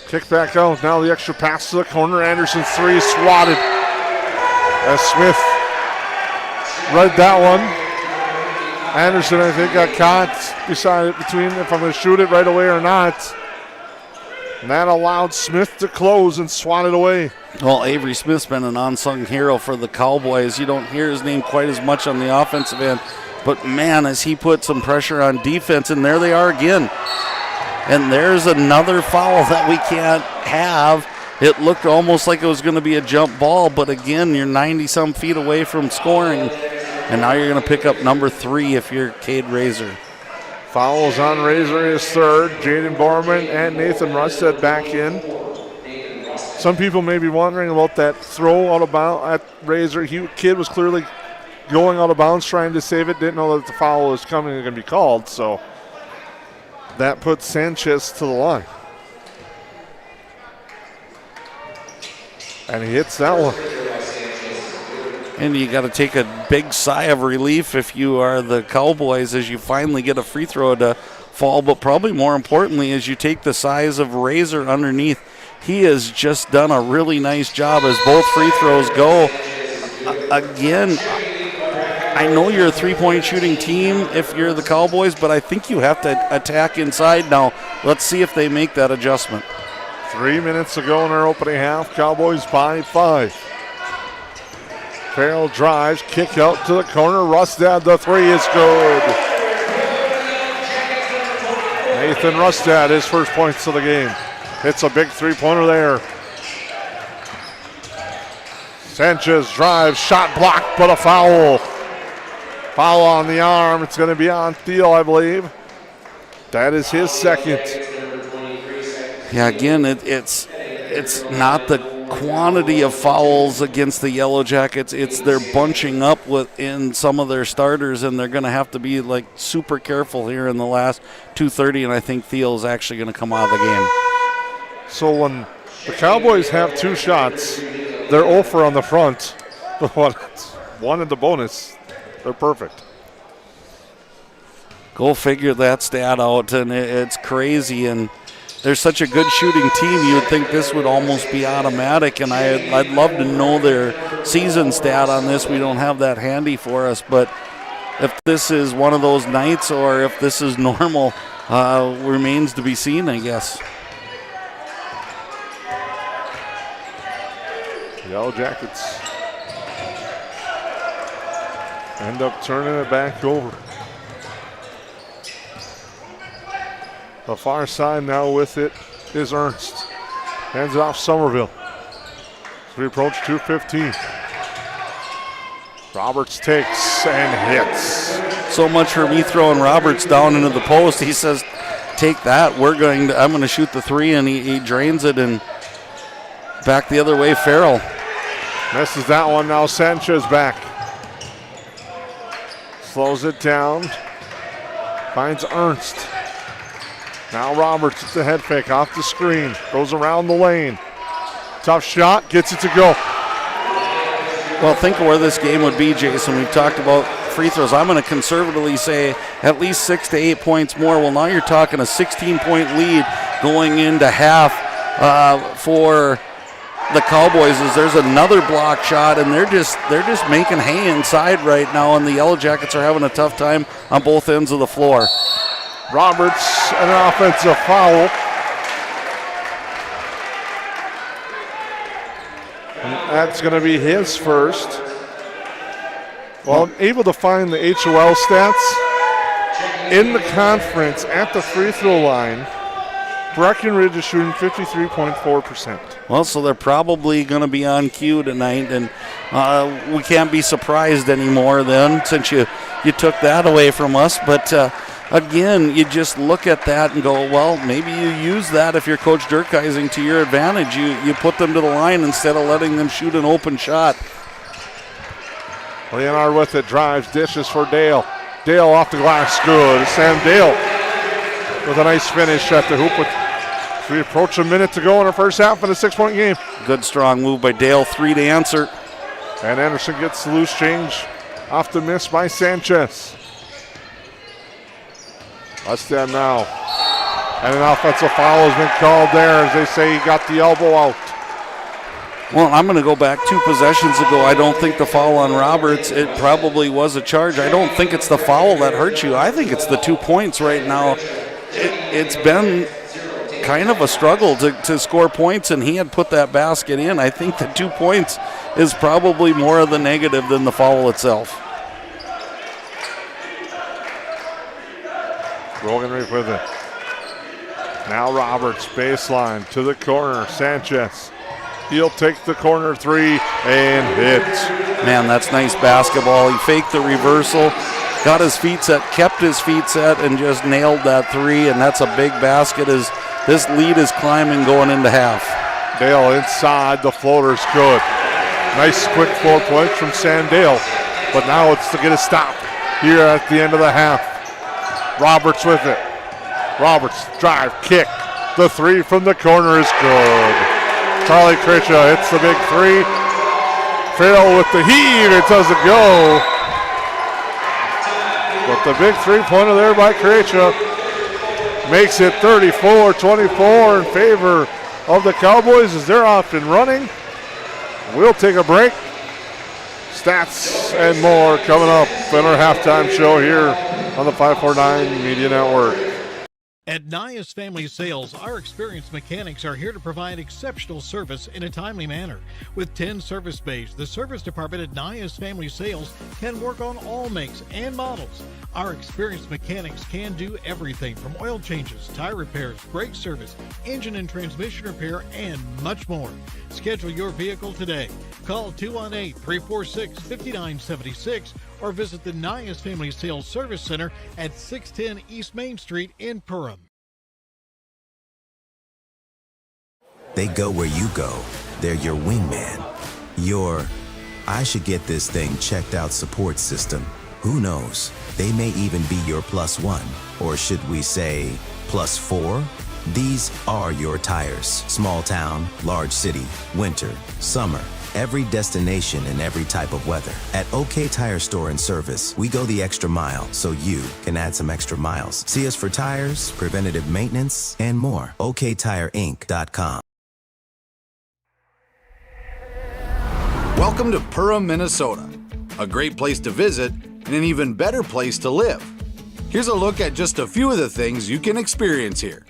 Kick back out. Now the extra pass to the corner. Anderson's 3 swatted. As Smith read that one. Anderson, I think, got caught beside between if I'm going to shoot it right away or not. And that allowed Smith to close and swat it away. Well, Avery Smith's been an unsung hero for the Cowboys. You don't hear his name quite as much on the offensive end. But, man, as he put some pressure on defense, and there they are again. And there's another foul that we can't have. It looked almost like it was going to be a jump ball, but, again, you're 90-some feet away from scoring. And now you're going to pick up number 3 if you're Cade Razor. Fouls on Razor, his 3rd. Jaden Borman and Nathan Rusted back in. Some people may be wondering about that throw out of bounds at Razor. Kid was clearly going out of bounds trying to save it. Didn't know that the foul was coming and going to be called. So that puts Sanchez to the line. And he hits that one. And you got to take a big sigh of relief if you are the Cowboys as you finally get a free throw to fall. But probably more importantly, as you take the size of Razor underneath, he has just done a really nice job as both free throws go. Again, I know you're a three-point shooting team if you're the Cowboys, but I think you have to attack inside now. Let's see if they make that adjustment. 3 minutes to go in our opening half. Cowboys by 5. Farrell drives, kick out to the corner. Rustad, the 3 is good. Nathan Rustad, his first points of the game. Hits a big three-pointer there. Sanchez drives, shot blocked, but a foul. Foul on the arm. It's going to be on Thiel, I believe. That is his second. Yeah, again, it's not the quantity of fouls against the Yellow Jackets. It's they're bunching up in some of their starters, and they're going to have to be like super careful here in the last 2:30. And I think Thiel is actually going to come out of the game. So when the Cowboys have 2 shots, they're 0 for on the front. But one in the bonus, they're perfect. Go figure that stat out, and it's crazy. And they're such a good shooting team, you would think this would almost be automatic, and I'd love to know their season stat on this. We don't have that handy for us, but if this is one of those nights or if this is normal, remains to be seen, I guess. Yellowjackets end up turning it back over. The far side now with it is Ernst. Hands it off Somerville. As we approach 2:15. Roberts takes and hits. So much for me throwing Roberts down into the post. He says, take that. I'm going to shoot the three, and he drains it and back the other way. Farrell misses that one. Now Sanchez back. Slows it down. Finds Ernst. Now Roberts with the head fake off the screen. Goes around the lane. Tough shot. Gets it to go. Well, think of where this game would be, Jason. We've talked about free throws. I'm going to conservatively say at least 6 to 8 points more. Well, now you're talking a 16-point lead going into half for the Cowboys. As there's another block shot, and they're just making hay inside right now, and the Yellowjackets are having a tough time on both ends of the floor. Roberts, and an offensive foul. And that's going to be his first. Well, I'm able to find the HOL stats. In the conference, at the free throw line, Breckenridge is shooting 53.4%. Well, so they're probably going to be on cue tonight, and we can't be surprised anymore then, since you took that away from us. But again, you just look at that and go, well, maybe you use that if you're Coach Durkheising to your advantage. You put them to the line instead of letting them shoot an open shot. Leonard with it, drives, dishes for Dale. Dale off the glass, good. Sam Dale with a nice finish at the hoop. As we approach a minute to go in our first half in a 6-point game. Good strong move by Dale, 3 to answer. And Anderson gets the loose change off the miss by Sanchez. That's them now. And an offensive foul has been called there, as they say he got the elbow out. Well, I'm going to go back 2 possessions ago. I don't think the foul on Roberts, it probably was a charge. I don't think it's the foul that hurts you. I think it's the 2 points right now. It's been kind of a struggle to score points, and he had put that basket in. I think the 2 points is probably more of the negative than the foul itself. Rogenreef with it. Now Roberts, baseline to the corner. Sanchez. He'll take the corner 3 and hit. Man, that's nice basketball. He faked the reversal, got his feet set, kept his feet set, and just nailed that 3, and that's a big basket as this lead is climbing going into half. Dale inside, the floater's good. Nice quick 4 points from Sam Dale, but now it's to get a stop here at the end of the half. Roberts with it. Roberts, drive, kick. The 3 from the corner is good. Charlie Critcha hits the big 3. Farrell with the heave, it doesn't go. But the big 3-pointer there by Critcha makes it 34-24 in favor of the Cowboys as they're off and running. We'll take a break. Stats and more coming up in our halftime show here on the 549 Media Network. At Nias Family Sales, our experienced mechanics are here to provide exceptional service in a timely manner. With 10 service bays, the service department at Nias Family Sales can work on all makes and models. Our experienced mechanics can do everything from oil changes, tire repairs, brake service, engine and transmission repair, and much more. Schedule your vehicle today. Call 218-346-5976 or visit the Nias Family Sales Service Center at 610 East Main Street in Perham. They go where you go. They're your wingman. Your, I should get this thing checked out support system. Who knows? They may even be your +1, or should we say +4? These are your tires. Small town, large city, winter, summer. Every destination and every type of weather. At OK Tire Store and Service, we go the extra mile so you can add some extra miles. See us for tires, preventative maintenance, and more. OKTireInc.com. Welcome to Perham, Minnesota. A great place to visit and an even better place to live. Here's a look at just a few of the things you can experience here.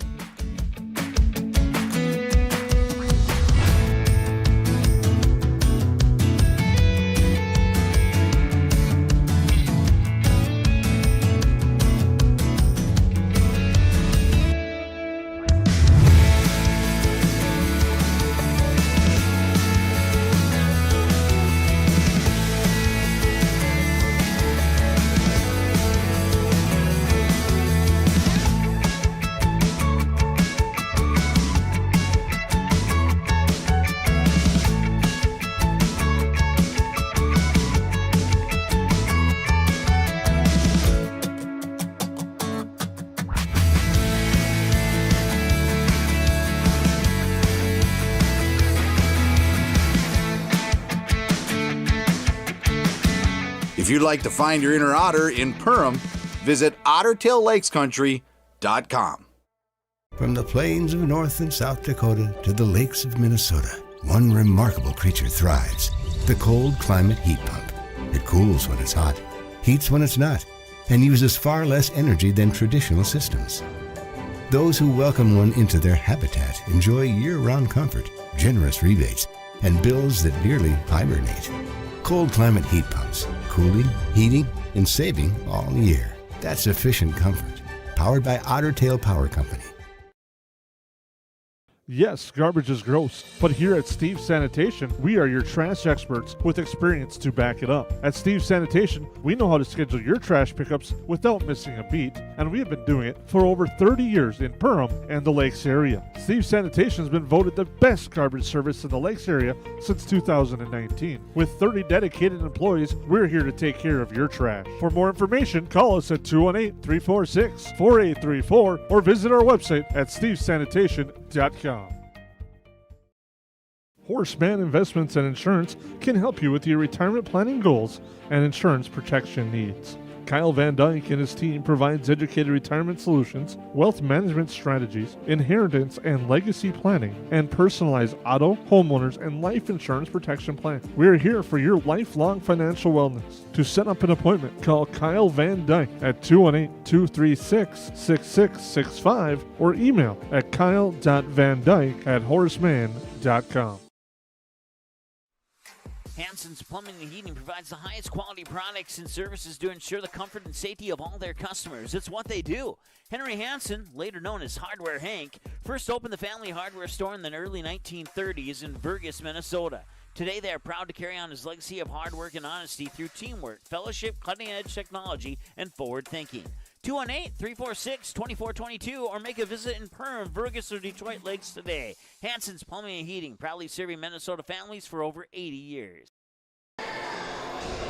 If you'd like to find your inner otter in Perham, visit OttertailLakesCountry.com. From the plains of North and South Dakota to the lakes of Minnesota, one remarkable creature thrives. The cold climate heat pump. It cools when it's hot, heats when it's not, and uses far less energy than traditional systems. Those who welcome one into their habitat enjoy year-round comfort, generous rebates, and bills that nearly hibernate. Cold climate heat pumps, cooling, heating, and saving all year. That's efficient comfort. Powered by Otter Tail Power Company. Yes, garbage is gross, but here at Steve's Sanitation, we are your trash experts with experience to back it up. At Steve's Sanitation, we know how to schedule your trash pickups without missing a beat, and we have been doing it for over 30 years in Perham and the Lakes area. Steve's Sanitation has been voted the best garbage service in the Lakes area since 2019. With 30 dedicated employees, we're here to take care of your trash. For more information, call us at 218-346-4834 or visit our website at stevesanitation.com. Horseman Investments and Insurance can help you with your retirement planning goals and insurance protection needs. Kyle Van Dyke and his team provides educated retirement solutions, wealth management strategies, inheritance and legacy planning, and personalized auto, homeowners, and life insurance protection plan. We're here for your lifelong financial wellness. To set up an appointment, call Kyle Van Dyke at 218-236-6665 or email at kyle.vandyke@horseman.com. Hansen's Plumbing and Heating provides the highest quality products and services to ensure the comfort and safety of all their customers. It's what they do. Henry Hansen, later known as Hardware Hank, first opened the family hardware store in the early 1930s in Burgess, Minnesota. Today, they are proud to carry on his legacy of hard work and honesty through teamwork, fellowship, cutting-edge technology, and forward thinking. 218-346-2422 or make a visit in Perham, Burgess, or Detroit Lakes today. Hansen's Plumbing and Heating, proudly serving Minnesota families for over 80 years.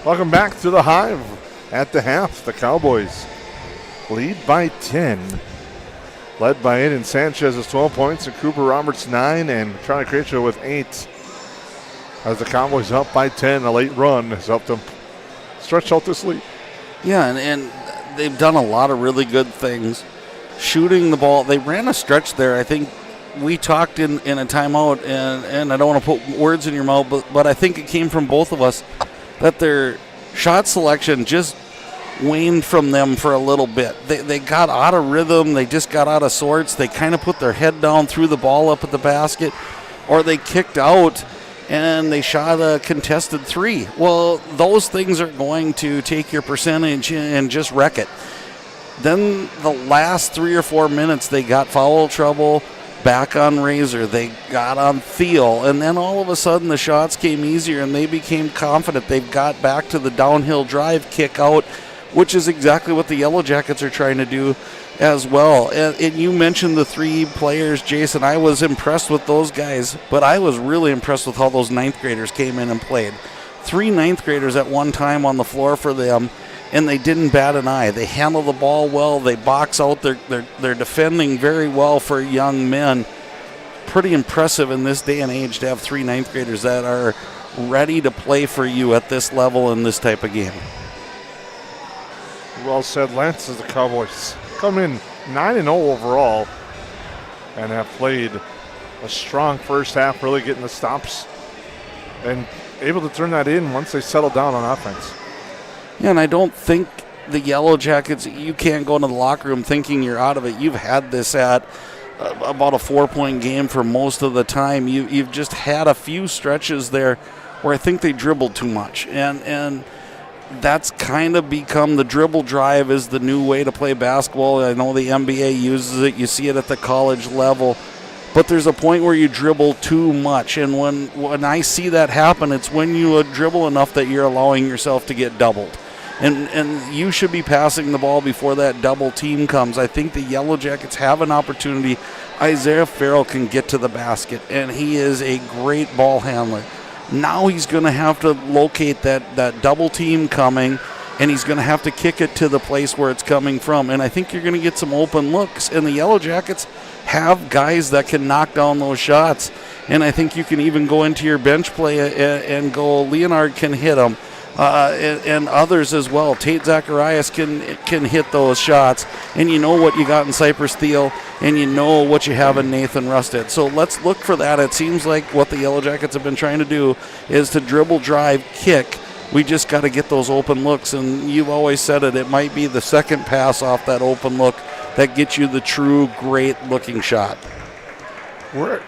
Welcome back to the Hive. At the half, the Cowboys lead by 10. Led by Aiden Sanchez with 12 points and Cooper Roberts 9 and Charlie Creature with 8. As the Cowboys up by 10, a late run has helped them stretch out this lead. Yeah, and they've done a lot of really good things. Shooting the ball, they ran a stretch there. I think we talked in a timeout, and I don't want to put words in your mouth, but I think it came from both of us that their shot selection just waned from them for a little bit. They got out of rhythm. They just got out of sorts. They kind of put their head down, threw the ball up at the basket, or they kicked out and they shot a contested three. Well, those things are going to take your percentage and just wreck it. Then the last 3 or 4 minutes, they got foul trouble, back on Razor, they got on Thiel, and then all of a sudden the shots came easier and they became confident. They've got back to the downhill drive, kick out, which is exactly what the Yellow Jackets are trying to do as well. And you mentioned the 3 players, Jason. I was impressed with those guys, but I was really impressed with how those 9th graders came in and played. 3 9th graders at one time on the floor for them, and they didn't bat an eye. They handle the ball well. They box out. They're defending very well for young men. Pretty impressive in this day and age to have 3 9th graders that are ready to play for you at this level in this type of game. Well said, Lance, as the Cowboys come in 9-0 overall and have played a strong first half, really getting the stops and able to turn that in once they settle down on offense. Yeah, and I don't think the Yellow Jackets, you can't go into the locker room thinking you're out of it. You've had this at about a 4-point game for most of the time. You've just had a few stretches there where I think they dribbled too much. And that's kind of become the dribble drive is the new way to play basketball. I know the NBA uses it. You see it at the college level. But there's a point where you dribble too much. And when I see that happen, it's when you dribble enough that you're allowing yourself to get doubled. And you should be passing the ball before that double team comes. I think the Yellow Jackets have an opportunity. Isaiah Farrell can get to the basket, and he is a great ball handler. Now he's going to have to locate that double team coming, and he's going to have to kick it to the place where it's coming from. And I think you're going to get some open looks. And the Yellow Jackets have guys that can knock down those shots. And I think you can even go into your bench play and go, Leonard can hit them. and others as well. Tate Zacharias can hit those shots, and you know what you got in Cypress Thiel, and you know what you have in Nathan Rusted. So let's look for that. It seems like what the Yellow Jackets have been trying to do is to dribble, drive, kick. We just got to get those open looks, and you've always said it might be the second pass off that open look that gets you the true great-looking shot. We're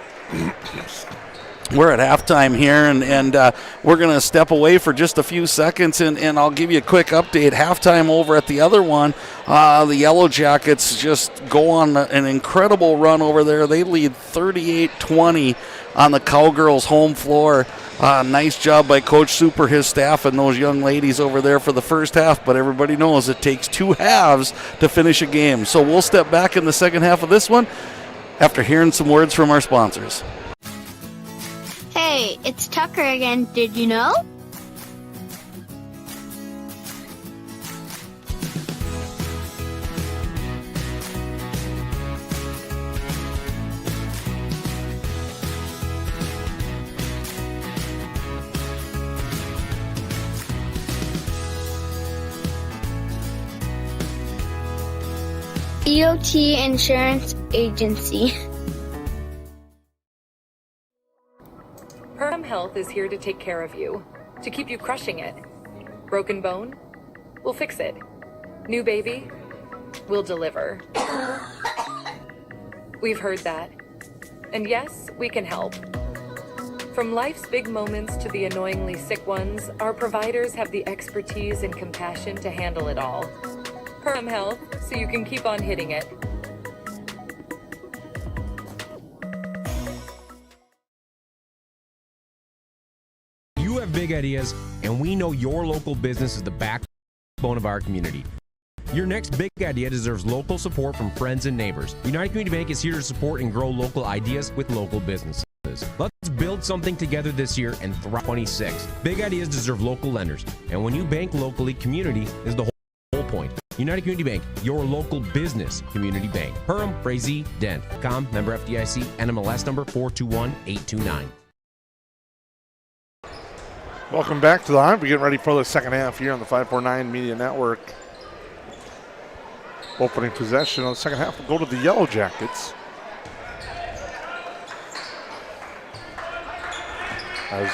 at halftime here, and we're going to step away for just a few seconds, and I'll give you a quick update. Halftime over at the other one, the Yellow Jackets just go on an incredible run over there. They lead 38-20 on the Cowgirls' home floor. Nice job by Coach Super, his staff, and those young ladies over there for the first half, but everybody knows it takes 2 halves to finish a game. So we'll step back in the second half of this one after hearing some words from our sponsors. Hey, it's Tucker again. Did you know? EOT Insurance Agency. Perham Health is here to take care of you, to keep you crushing it. Broken bone? We'll fix it. New baby? We'll deliver. We've heard that. And yes, we can help. From life's big moments to the annoyingly sick ones, our providers have the expertise and compassion to handle it all. Perham Health, so you can keep on hitting it. You have big ideas, and we know your local business is the backbone of our community. Your next big idea deserves local support from friends and neighbors. United Community Bank is here to support and grow local ideas with local businesses. Let's build something together this year and thrive 26. Big ideas deserve local lenders, and when you bank locally, community is the whole point. United Community Bank, your local business community bank. Perham, Frazee, Dent. Com, member FDIC, NMLS number 421829. Welcome back to the Hive. We're getting ready for the second half here on the 549 Media Network. Opening possession on the second half will go to the Yellow Jackets. As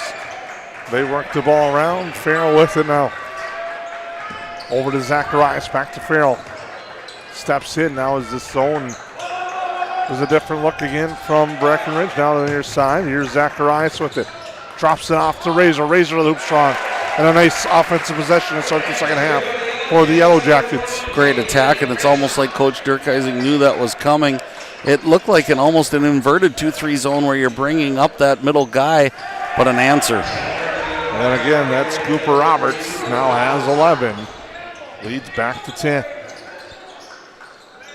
they work the ball around, Farrell with it now. Over to Zacharias, back to Farrell. Steps in now as this zone. There's a different look again from Breckenridge. Now to the near side. Here's Zacharias with it. Drops it off to Razor. Razor to the hoop strong. And a nice offensive possession to start the second half for the Yellow Jackets. Great attack, and it's almost like Coach Durkheising knew that was coming. It looked like almost an inverted 2-3 zone where you're bringing up that middle guy, but an answer. And again, that's Cooper Roberts. Now has 11. Leads back to 10.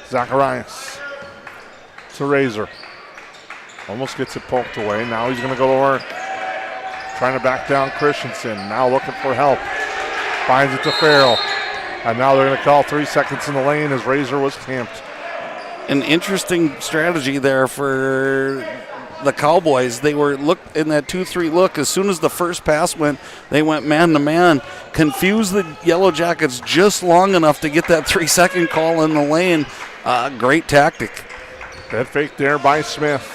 Zacharias to Razor. Almost gets it poked away. Now he's going to go to work. Trying to back down Christensen. Now looking for help. Finds it to Farrell. And now they're going to call 3 seconds in the lane as Razor was camped. An interesting strategy there for the Cowboys. They were in that 2-3 look. As soon as the first pass went, they went man-to-man. Confused the Yellow Jackets just long enough to get that 3-second call in the lane. Great tactic. Head fake there by Smith.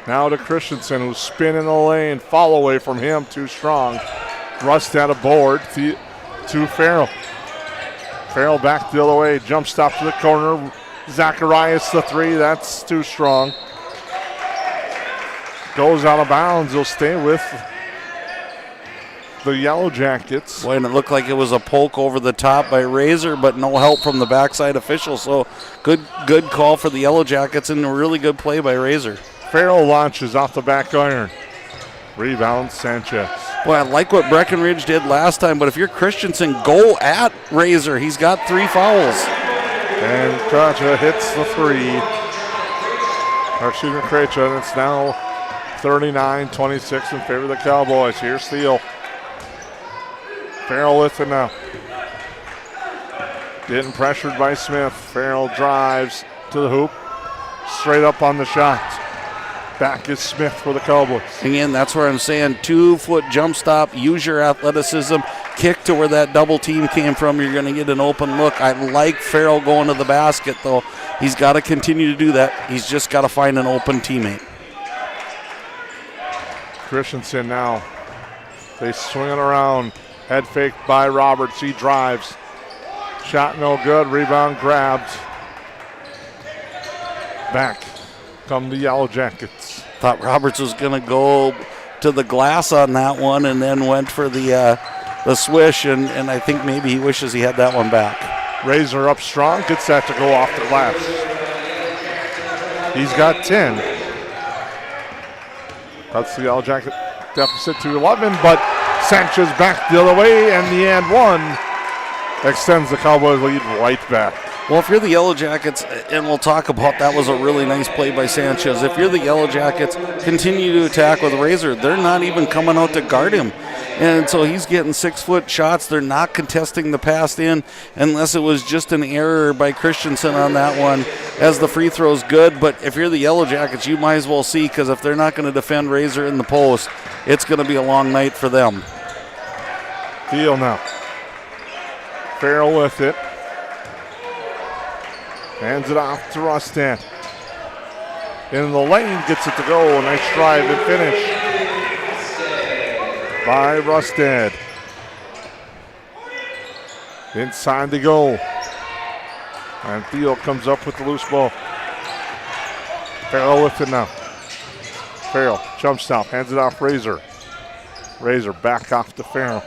Now to Christensen, who's spinning the lane. Fall away from him, too strong. Rust out of board to Farrell. Farrell back the other way. Jump stop to the corner. Zacharias the 3. That's too strong. Goes out of bounds. He'll stay with the Yellow Jackets. Boy, and it looked like it was a poke over the top by Razor, but no help from the backside official. So good call for the Yellow Jackets and a really good play by Razor. Farrell launches off the back iron. Rebound Sanchez. Boy, I like what Breckenridge did last time, but if you're Christensen, go at Razor. He's got 3 fouls. And Kracha hits the 3. Or excuse me, Kracha, and it's now 39-26 in favor of the Cowboys. Here's Steele. Farrell with it now. Getting pressured by Smith. Farrell drives to the hoop. Straight up on the shot. Back is Smith for the Cowboys. Again, that's where I'm saying 2-foot jump stop. Use your athleticism. kick to where that double team came from, you're going to get an open look. I like Farrell going to the basket, though. He's got to continue to do that. He's just got to find an open teammate. Christensen now. They swing it around. Head fake by Roberts. He drives. Shot no good. Rebound grabbed. Back come the Yellow Jackets. Thought Roberts was going to go to the glass on that one and then went for the swish, and I think maybe he wishes he had that one back. Razor up strong. Gets that to go off the glass. He's got 10. That's the Yellow Jacket deficit to 11, but Sanchez back the other way, and the and one extends the Cowboys lead right back. Well, if you're the Yellow Jackets, and we'll talk about that was a really nice play by Sanchez. If you're the Yellow Jackets, continue to attack with Razor. They're not even coming out to guard him. And so he's getting 6-foot shots. They're not contesting the pass in unless it was just an error by Christensen on that one, as the free throw's good. But if you're the Yellow Jackets, you might as well see, because if they're not going to defend Razor in the post, it's going to be a long night for them. Deal now. Farrell with it. Hands it off to Rustad. In the lane, gets it to go. A nice drive and finish by Rustad. Inside to go. And Theo comes up with the loose ball. Farrell with it now. Farrell, jump stop, hands it off Razor. Razor back off to Farrell.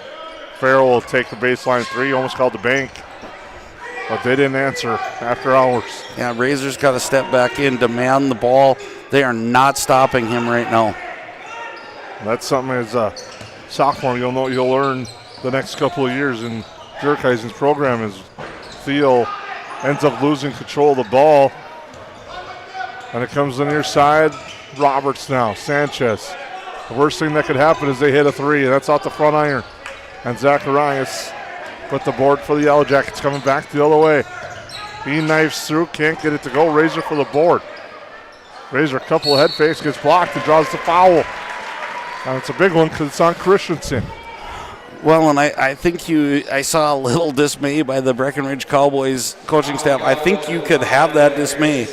Farrell will take the baseline three, almost called the bank. But they didn't answer after hours. Yeah, Razor's got to step back in, demand the ball. They are not stopping him right now. That's something as a sophomore you'll learn the next couple of years in Jerkheisen's program is Theo ends up losing control of the ball. And it comes on your side. Roberts now, Sanchez. The worst thing that could happen is they hit a three, and that's off the front iron. And Zacharias with the board for the Yellow Jackets coming back the other way. He knifes through, can't get it to go. Razor for the board. Razor, a couple of head fakes, gets blocked and draws the foul. And it's a big one because it's on Christensen. Well, and I think I saw a little dismay by the Breckenridge Cowboys coaching staff. I think you could have that dismay.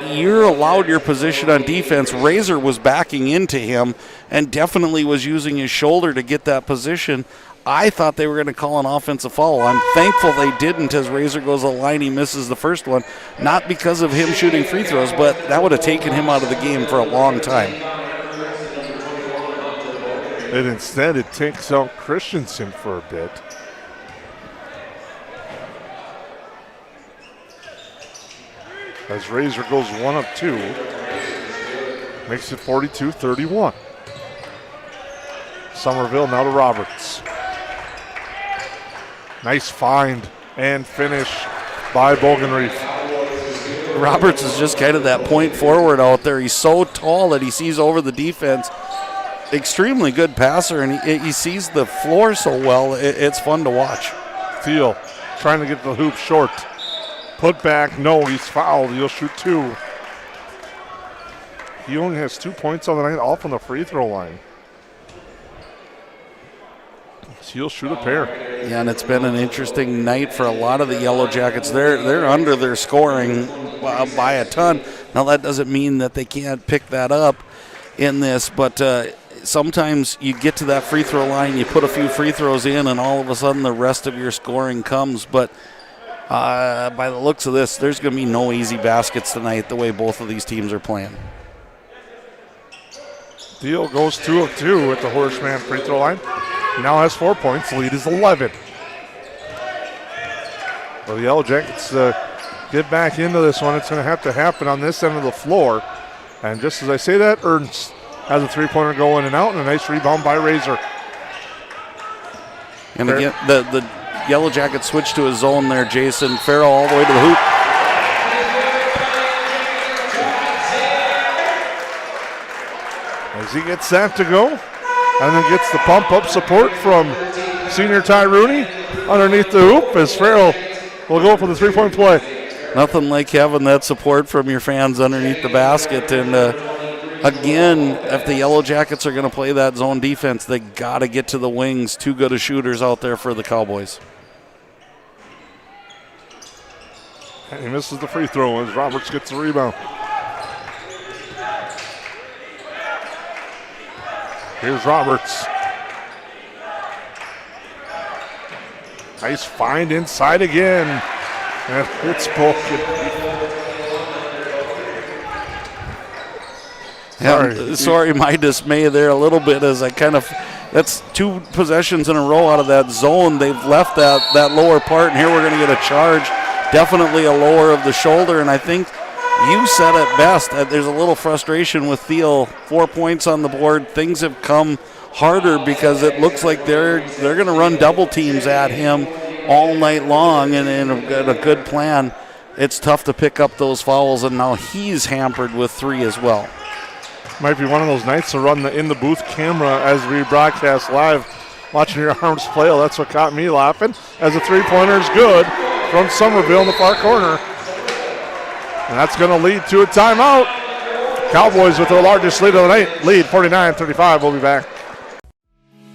You're allowed your position on defense. Razor was backing into him and definitely was using his shoulder to get that position. I thought they were going to call an offensive foul. I'm thankful they didn't, as Razor goes to the line. He misses the first one. Not because of him shooting free throws, but that would have taken him out of the game for a long time. And instead it takes out Christensen for a bit. As Razor goes 1 of 2. Makes it 42-31. Somerville now to Roberts. Nice find and finish by Bogenreef. Roberts is just kind of that point forward out there. He's so tall that he sees over the defense. Extremely good passer, and he sees the floor so well. It's fun to watch. Thiel trying to get the hoop short. Put back, no, he's fouled. He'll shoot 2. He only has 2 points on the night, off on the free throw line. So he'll shoot a pair. Yeah, and it's been an interesting night for a lot of the Yellow Jackets. They're under their scoring by a ton. Now that doesn't mean that they can't pick that up in this, but sometimes you get to that free throw line, you put a few free throws in, and all of a sudden the rest of your scoring comes. But by the looks of this, there's going to be no easy baskets tonight the way both of these teams are playing. Deal goes 2 of 2 at the Horseman free throw line. He now has 4 points. The lead is 11. Well, the Yellow Jackets get back into this one. It's going to have to happen on this end of the floor. And just as I say that, Ernst has a three-pointer go in and out, and a nice rebound by Razor. And again, the Yellow Jackets switch to a zone there, Jason. Farrell all the way to the hoop. As he gets that to go, and then gets the pump-up support from senior Ty Rooney underneath the hoop as Farrell will go for the three-point play. Nothing like having that support from your fans underneath the basket, and Again, if the Yellow Jackets are going to play that zone defense, they got to get to the wings. Too good of shooters out there for the Cowboys. And he misses the free throw as Roberts gets the rebound. Here's Roberts. Nice find inside again. And it's broken. Sorry, my dismay there a little bit as I that's 2 possessions in a row out of that zone. They've left that lower part, and here we're going to get a charge. Definitely a lower of the shoulder, and I think you said it best. There's a little frustration with Thiel. 4 points on the board. Things have come harder because it looks like they're going to run double teams at him all night long, and in a good plan. It's tough to pick up those fouls, and now he's hampered with 3 as well. Might be one of those nights to run the in the booth camera as we broadcast live, watching your arms flail. That's what got me laughing. As a 3-pointer is good from Somerville in the far corner. And that's going to lead to a timeout. Cowboys with their largest lead of the night. Lead 49-35. We'll be back.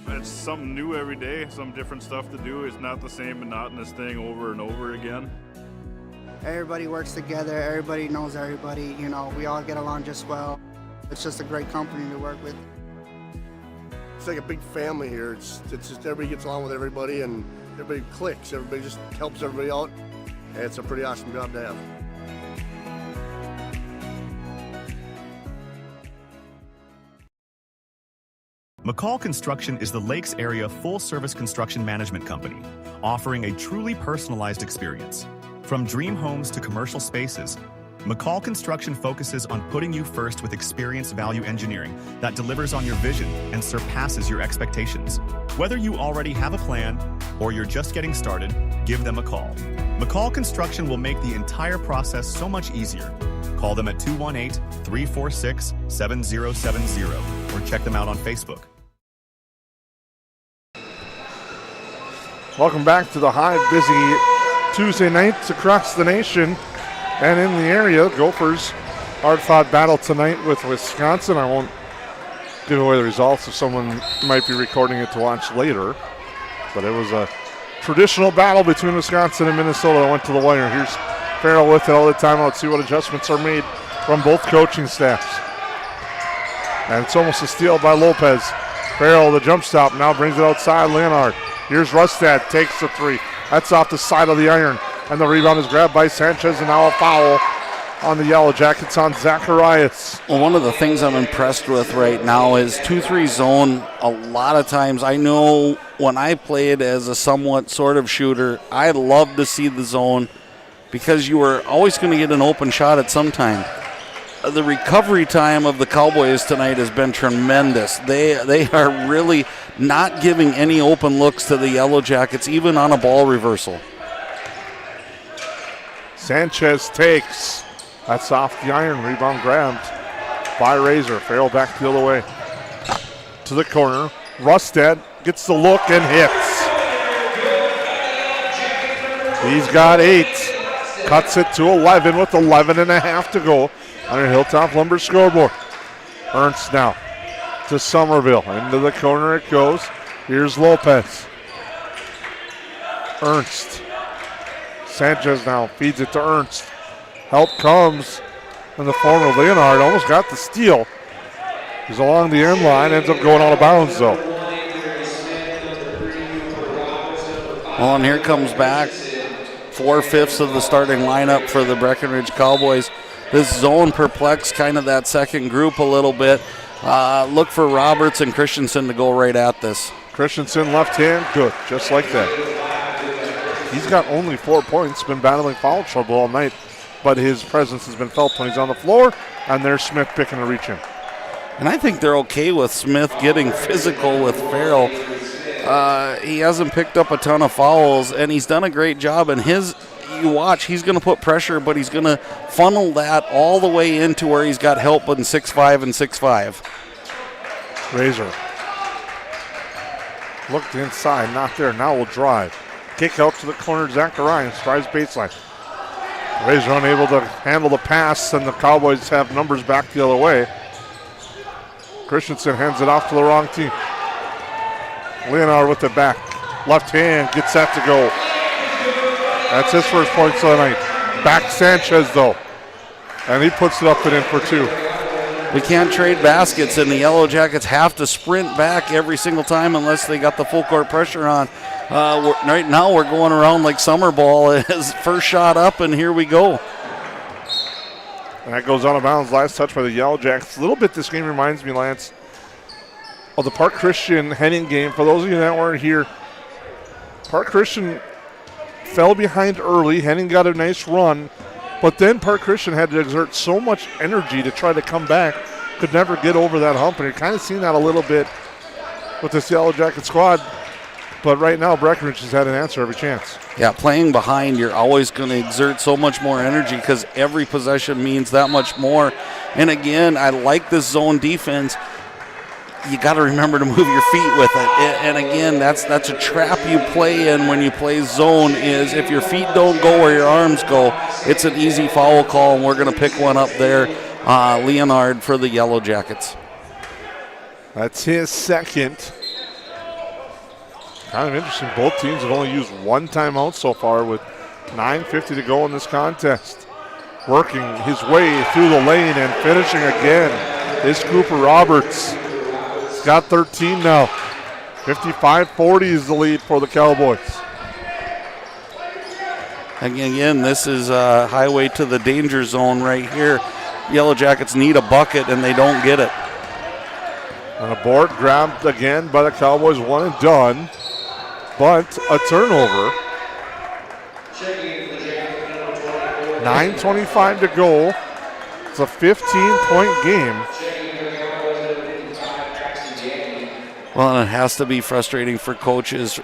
It's something new every day, some different stuff to do. It's not the same monotonous thing over and over again. Everybody works together. Everybody knows everybody. You know, we all get along just well. It's just a great company to work with. It's like a big family here. It's just everybody gets along with everybody and everybody clicks. Everybody just helps everybody out. And it's a pretty awesome job to have. McCall Construction is the Lakes area full-service construction management company, offering a truly personalized experience. From dream homes to commercial spaces, McCall Construction focuses on putting you first with experienced value engineering that delivers on your vision and surpasses your expectations. Whether you already have a plan or you're just getting started, give them a call. McCall Construction will make the entire process so much easier. Call them at 218-346-7070 or check them out on Facebook. Welcome back to the Hive. Busy Tuesday nights across the nation. And in the area, Gophers hard-fought battle tonight with Wisconsin. I won't give away the results if someone might be recording it to watch later. But it was a traditional battle between Wisconsin and Minnesota that went to the wire. Here's Farrell with it all the time. Let's see what adjustments are made from both coaching staffs. And it's almost a steal by Lopez. Farrell, the jump stop, now brings it outside. Leonard. Here's Rustad, takes the 3. That's off the side of the iron. And the rebound is grabbed by Sanchez, and now a foul on the Yellow Jackets on Zacharias. Well, one of the things I'm impressed with right now is 2-3 zone. A lot of times, I know when I played as a somewhat sort of shooter, I love to see the zone because you were always going to get an open shot at some time. The recovery time of the Cowboys tonight has been tremendous. They are really not giving any open looks to the Yellow Jackets, even on a ball reversal. Sanchez takes. That's off the iron. Rebound grabbed by Razor. Farrell back the other way to the corner. Rustad gets the look and hits. He's got 8. Cuts it to 11 with 11 and a half to go on a Hilltop Lumber scoreboard. Ernst now to Somerville. Into the corner it goes. Here's Lopez. Ernst. Sanchez now feeds it to Ernst. Help comes in the form of Leonard. Almost got the steal. He's along the end line. Ends up going out of bounds though. Well, and here comes back 4/5 of the starting lineup for the Breckenridge Cowboys. This zone perplexed kind of that second group a little bit. Look for Roberts and Christensen to go right at this. Christensen left hand, good, just like that. He's got only 4 points, been battling foul trouble all night, but his presence has been felt when he's on the floor, and there's Smith picking to reach him. And I think they're okay with Smith getting physical with Farrell. He hasn't picked up a ton of fouls, and he's done a great job. And you watch, he's going to put pressure, but he's going to funnel that all the way into where he's got help in 6'5" and 6'5". Razor looked inside, not there. Now will drive. Kick out to the corner. Zacharias drives baseline. Razor unable to handle the pass, and the Cowboys have numbers back the other way. Christensen hands it off to the wrong team. Leonard with the back. Left hand gets that to go. That's his first points of the night. Back Sanchez, though. And he puts it up and in for 2. We can't trade baskets, and the Yellow Jackets have to sprint back every single time unless they got the full court pressure on. Right now we're going around like summer ball. As first shot up, and here we go. And that goes out of bounds. Last touch by the Yellow Jackets. A little bit this game reminds me, Lance, of the Park Christian Henning game. For those of you that weren't here, Park Christian fell behind early. Henning got a nice run, but then Park Christian had to exert so much energy to try to come back. Could never get over that hump, and you're kind of seeing that a little bit with this Yellow Jacket squad. But right now, Breckenridge has had an answer every chance. Yeah, playing behind, you're always going to exert so much more energy because every possession means that much more. And again, I like this zone defense. You got to remember to move your feet with it. And again, that's a trap you play in when you play zone is if your feet don't go where your arms go, it's an easy foul call, and we're going to pick one up there. Leonard for the Yellow Jackets. That's his second. Kind of interesting. Both teams have only used one timeout so far with 9:50 to go in this contest. Working his way through the lane and finishing again is Cooper Roberts. He's got 13 now. 55-40 is the lead for the Cowboys. Again, this is a highway to the danger zone right here. Yellow Jackets need a bucket, and they don't get it. On a board grabbed again by the Cowboys, one and done. But a turnover. 9:25 to go. It's a 15-point game. Well, and it has to be frustrating for coaches.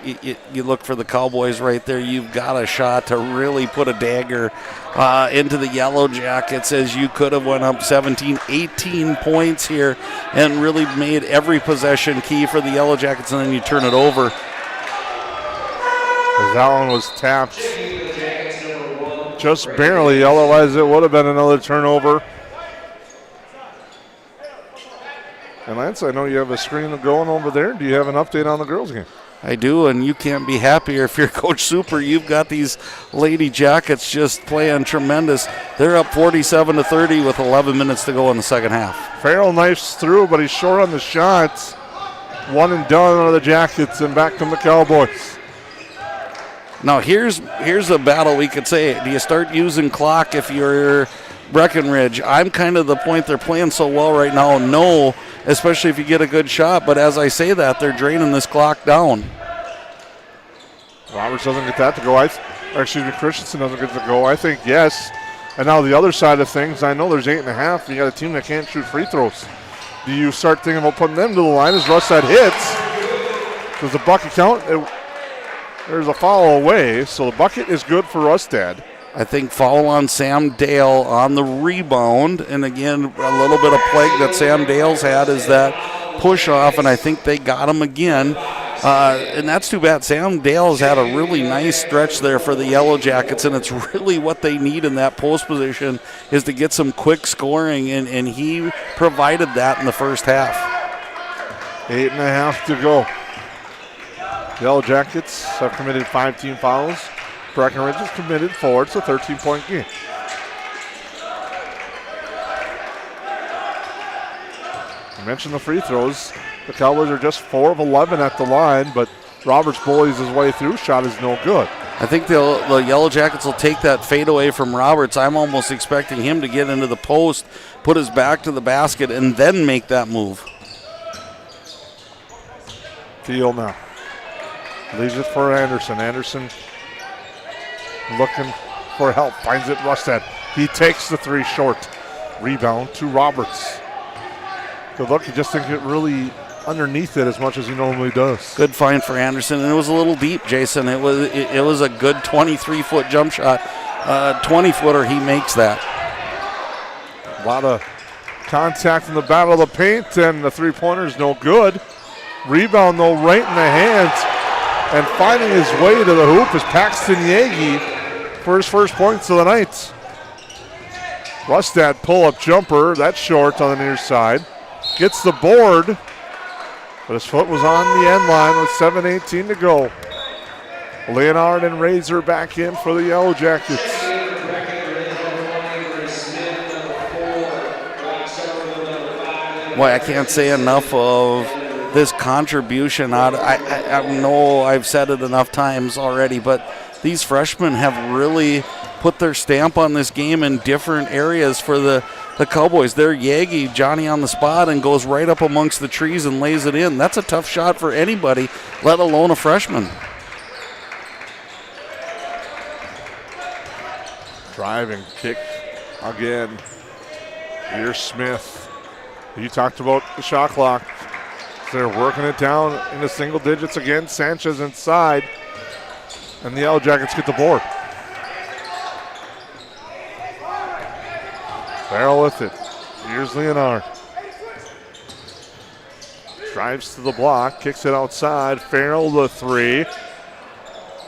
You look for the Cowboys right there. You've got a shot to really put a dagger into the Yellow Jackets, as you could have went up 17, 18 points here and really made every possession key for the Yellow Jackets, and then you turn it over. As that one was tapped just barely, otherwise it would have been another turnover. And Lance, I know you have a screen going over there. Do you have an update on the girls game? I do, and you can't be happier if you're Coach Super. You've got these Lady Jackets just playing tremendous. They're up 47-30 with 11 minutes to go in the second half. Farrell knifes through, but he's short on the shots. One and done on the Jackets, and back come the Cowboys. Now here's a battle we could say. Do you start using clock if you're Breckenridge? I'm kind of the point they're playing so well right now. No, especially if you get a good shot. But as I say that, they're draining this clock down. Roberts doesn't get that to go. Christensen doesn't get to go. I think yes. And now the other side of things, I know there's 8.5. You got a team that can't shoot free throws. Do you start thinking about putting them to the line as Rustad hits? Does the bucket count? There's a foul away, so the bucket is good for Rustad. I think foul on Sam Dale on the rebound. And again, a little bit of plague that Sam Dale's had is that push off, and I think they got him again. And that's too bad. Sam Dale has had a really nice stretch there for the Yellow Jackets, and it's really what they need in that post position is to get some quick scoring, and he provided that in the first half. 8.5 to go. Yellow Jackets have committed 5 team fouls. Breckenridge has committed 4. It's a 13-point game. I mentioned the free throws. The Cowboys are just 4 of 11 at the line, but Roberts bullies his way through. Shot is no good. I think the Yellow Jackets will take that fadeaway from Roberts. I'm almost expecting him to get into the post, put his back to the basket, and then make that move. Teal now. Leaves it for Anderson. Anderson looking for help. Finds it Rustad. He takes the 3 short. Rebound to Roberts. Good look. You just think it really underneath it as much as he normally does. Good find for Anderson, and it was a little deep, Jason. It was a good 23-foot jump shot. 20-footer, he makes that. A lot of contact in the battle of the paint, and the three-pointer is no good. Rebound, though, right in the hands. And finding his way to the hoop is Paxton Yagi for his first points of the night. Rustad pull-up jumper. That's short on the near side. gets the board, but his foot was on the end line with 7:18 to go. Leonard and Razor back in for the Yellow Jackets. Boy, I can't say enough of this contribution. I know I've said it enough times already, but these freshmen have really put their stamp on this game in different areas for the Cowboys. They're Yagi, Johnny on the spot, and goes right up amongst the trees and lays it in. That's a tough shot for anybody, let alone a freshman. Driving kick again. Here's Smith. You talked about the shot clock. They're working it down into single digits again. Sanchez inside. And the Yellow Jackets get the board. Farrell with it. Here's Leonard. Drives to the block. Kicks it outside. Farrell the three.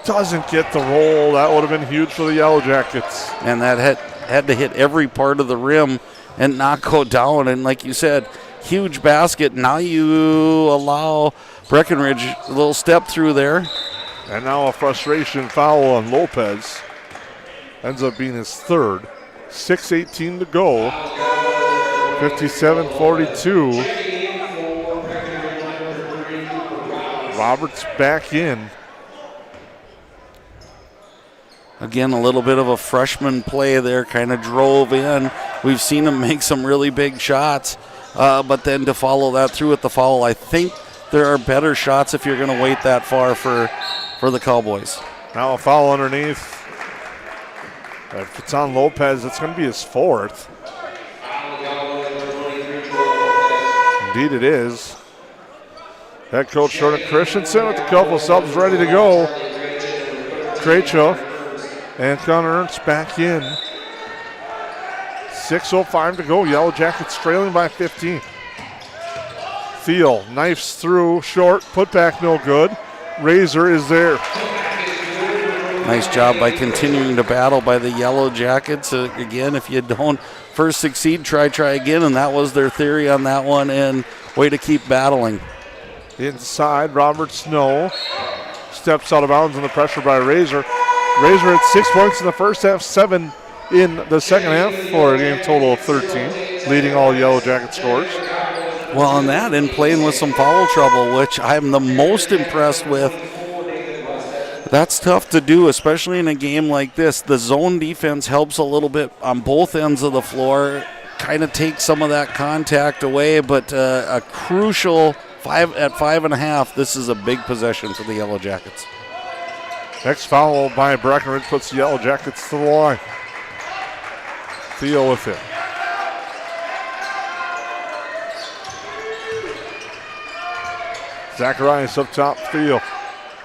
Doesn't get the roll. That would have been huge for the Yellow Jackets. And that had to hit every part of the rim and not go down. And like you said, huge basket. Now you allow Breckenridge a little step through there. And now a frustration foul on Lopez. Ends up being his third. 6:18 to go. 57-42. Roberts back in. Again, a little bit of a freshman play there, kind of drove in. We've seen him make some really big shots, but then to follow that through with the foul, I think there are better shots if you're going to wait that far for the Cowboys. Now a foul underneath. If it's on Lopez, it's going to be his fourth. Indeed it is. Head coach Jordan Christensen with a couple of subs ready to go. Krejci and Connor Ernst back in. 6:05 to go. Yellow Jackets trailing by 15. Thiel knifes through, short, put back no good. Razor is there. Nice job by continuing to battle by the Yellow Jackets. Again, if you don't first succeed, try again, and that was their theory on that one, and way to keep battling. Inside, Robert Snow steps out of bounds on the pressure by Razor. Razor at 6 points in the first half, 7 in the second half for a game total of 13, leading all Yellow Jacket scores. Well, on that, and playing with some foul trouble, which I'm the most impressed with. That's tough to do, especially in a game like this. The zone defense helps a little bit on both ends of the floor, kind of takes some of that contact away, but a crucial 5.5. This is a big possession for the Yellow Jackets. Next foul by Breckenridge puts the Yellow Jackets to the line. Thiel with it. Zacharias up top, Thiel.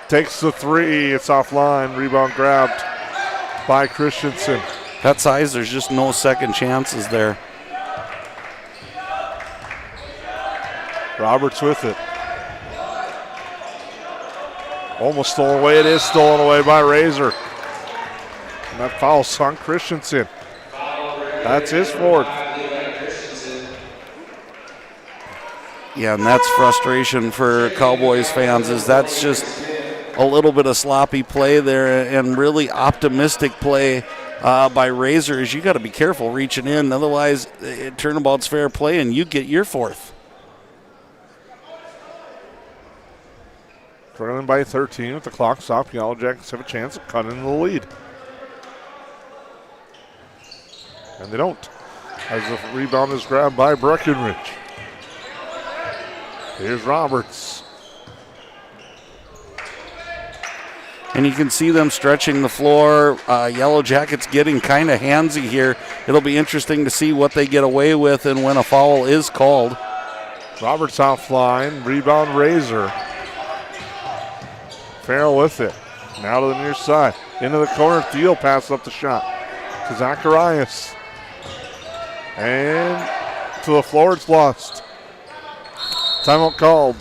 Takes the three, it's offline, rebound grabbed by Christensen. That size, there's just no second chances there. Roberts with it. Almost stolen away, it is stolen away by Razor. And that foul's on Christensen. That's his fourth. Yeah, and that's frustration for Cowboys fans, is that's just a little bit of sloppy play there, and really optimistic play by Razor. Is you got to be careful reaching in, otherwise turnabout's fair play and you get your fourth. Trailing by 13 with the clock stopped. Yellow Jackets have a chance of cutting the lead. And they don't, as the rebound is grabbed by Breckenridge. Here's Roberts. And you can see them stretching the floor. Yellow Jackets getting kind of handsy here. It'll be interesting to see what they get away with and when a foul is called. Roberts offline, rebound Razor. Farrell with it. Now to the near side. Into the corner, Thiel passes up the shot to Zacharias. And to the floor, it's lost. Timeout called.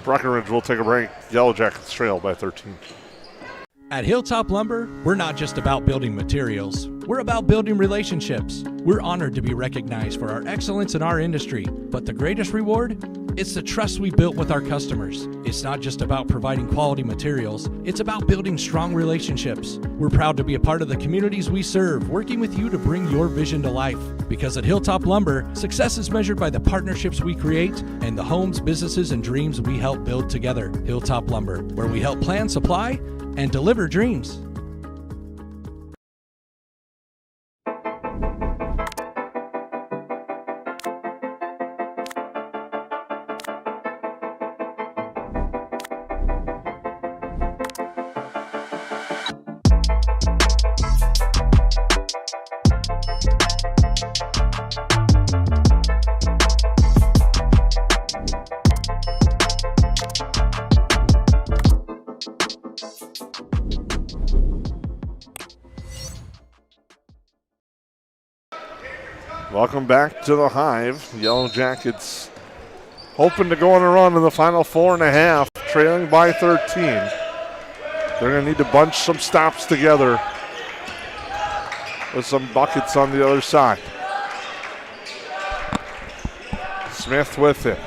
Breckenridge will take a break. Yellow Jackets trail by 13. At Hilltop Lumber, we're not just about building materials. We're about building relationships. We're honored to be recognized for our excellence in our industry, but the greatest reward? It's the trust we built with our customers. It's not just about providing quality materials, it's about building strong relationships. We're proud to be a part of the communities we serve, working with you to bring your vision to life. Because at Hilltop Lumber, success is measured by the partnerships we create and the homes, businesses, and dreams we help build together. Hilltop Lumber, where we help plan, supply, and deliver dreams. Welcome back to the Hive. Yellow Jackets hoping to go on a run in the final 4.5, trailing by 13. They're going to need to bunch some stops together with some buckets on the other side. Smith with it.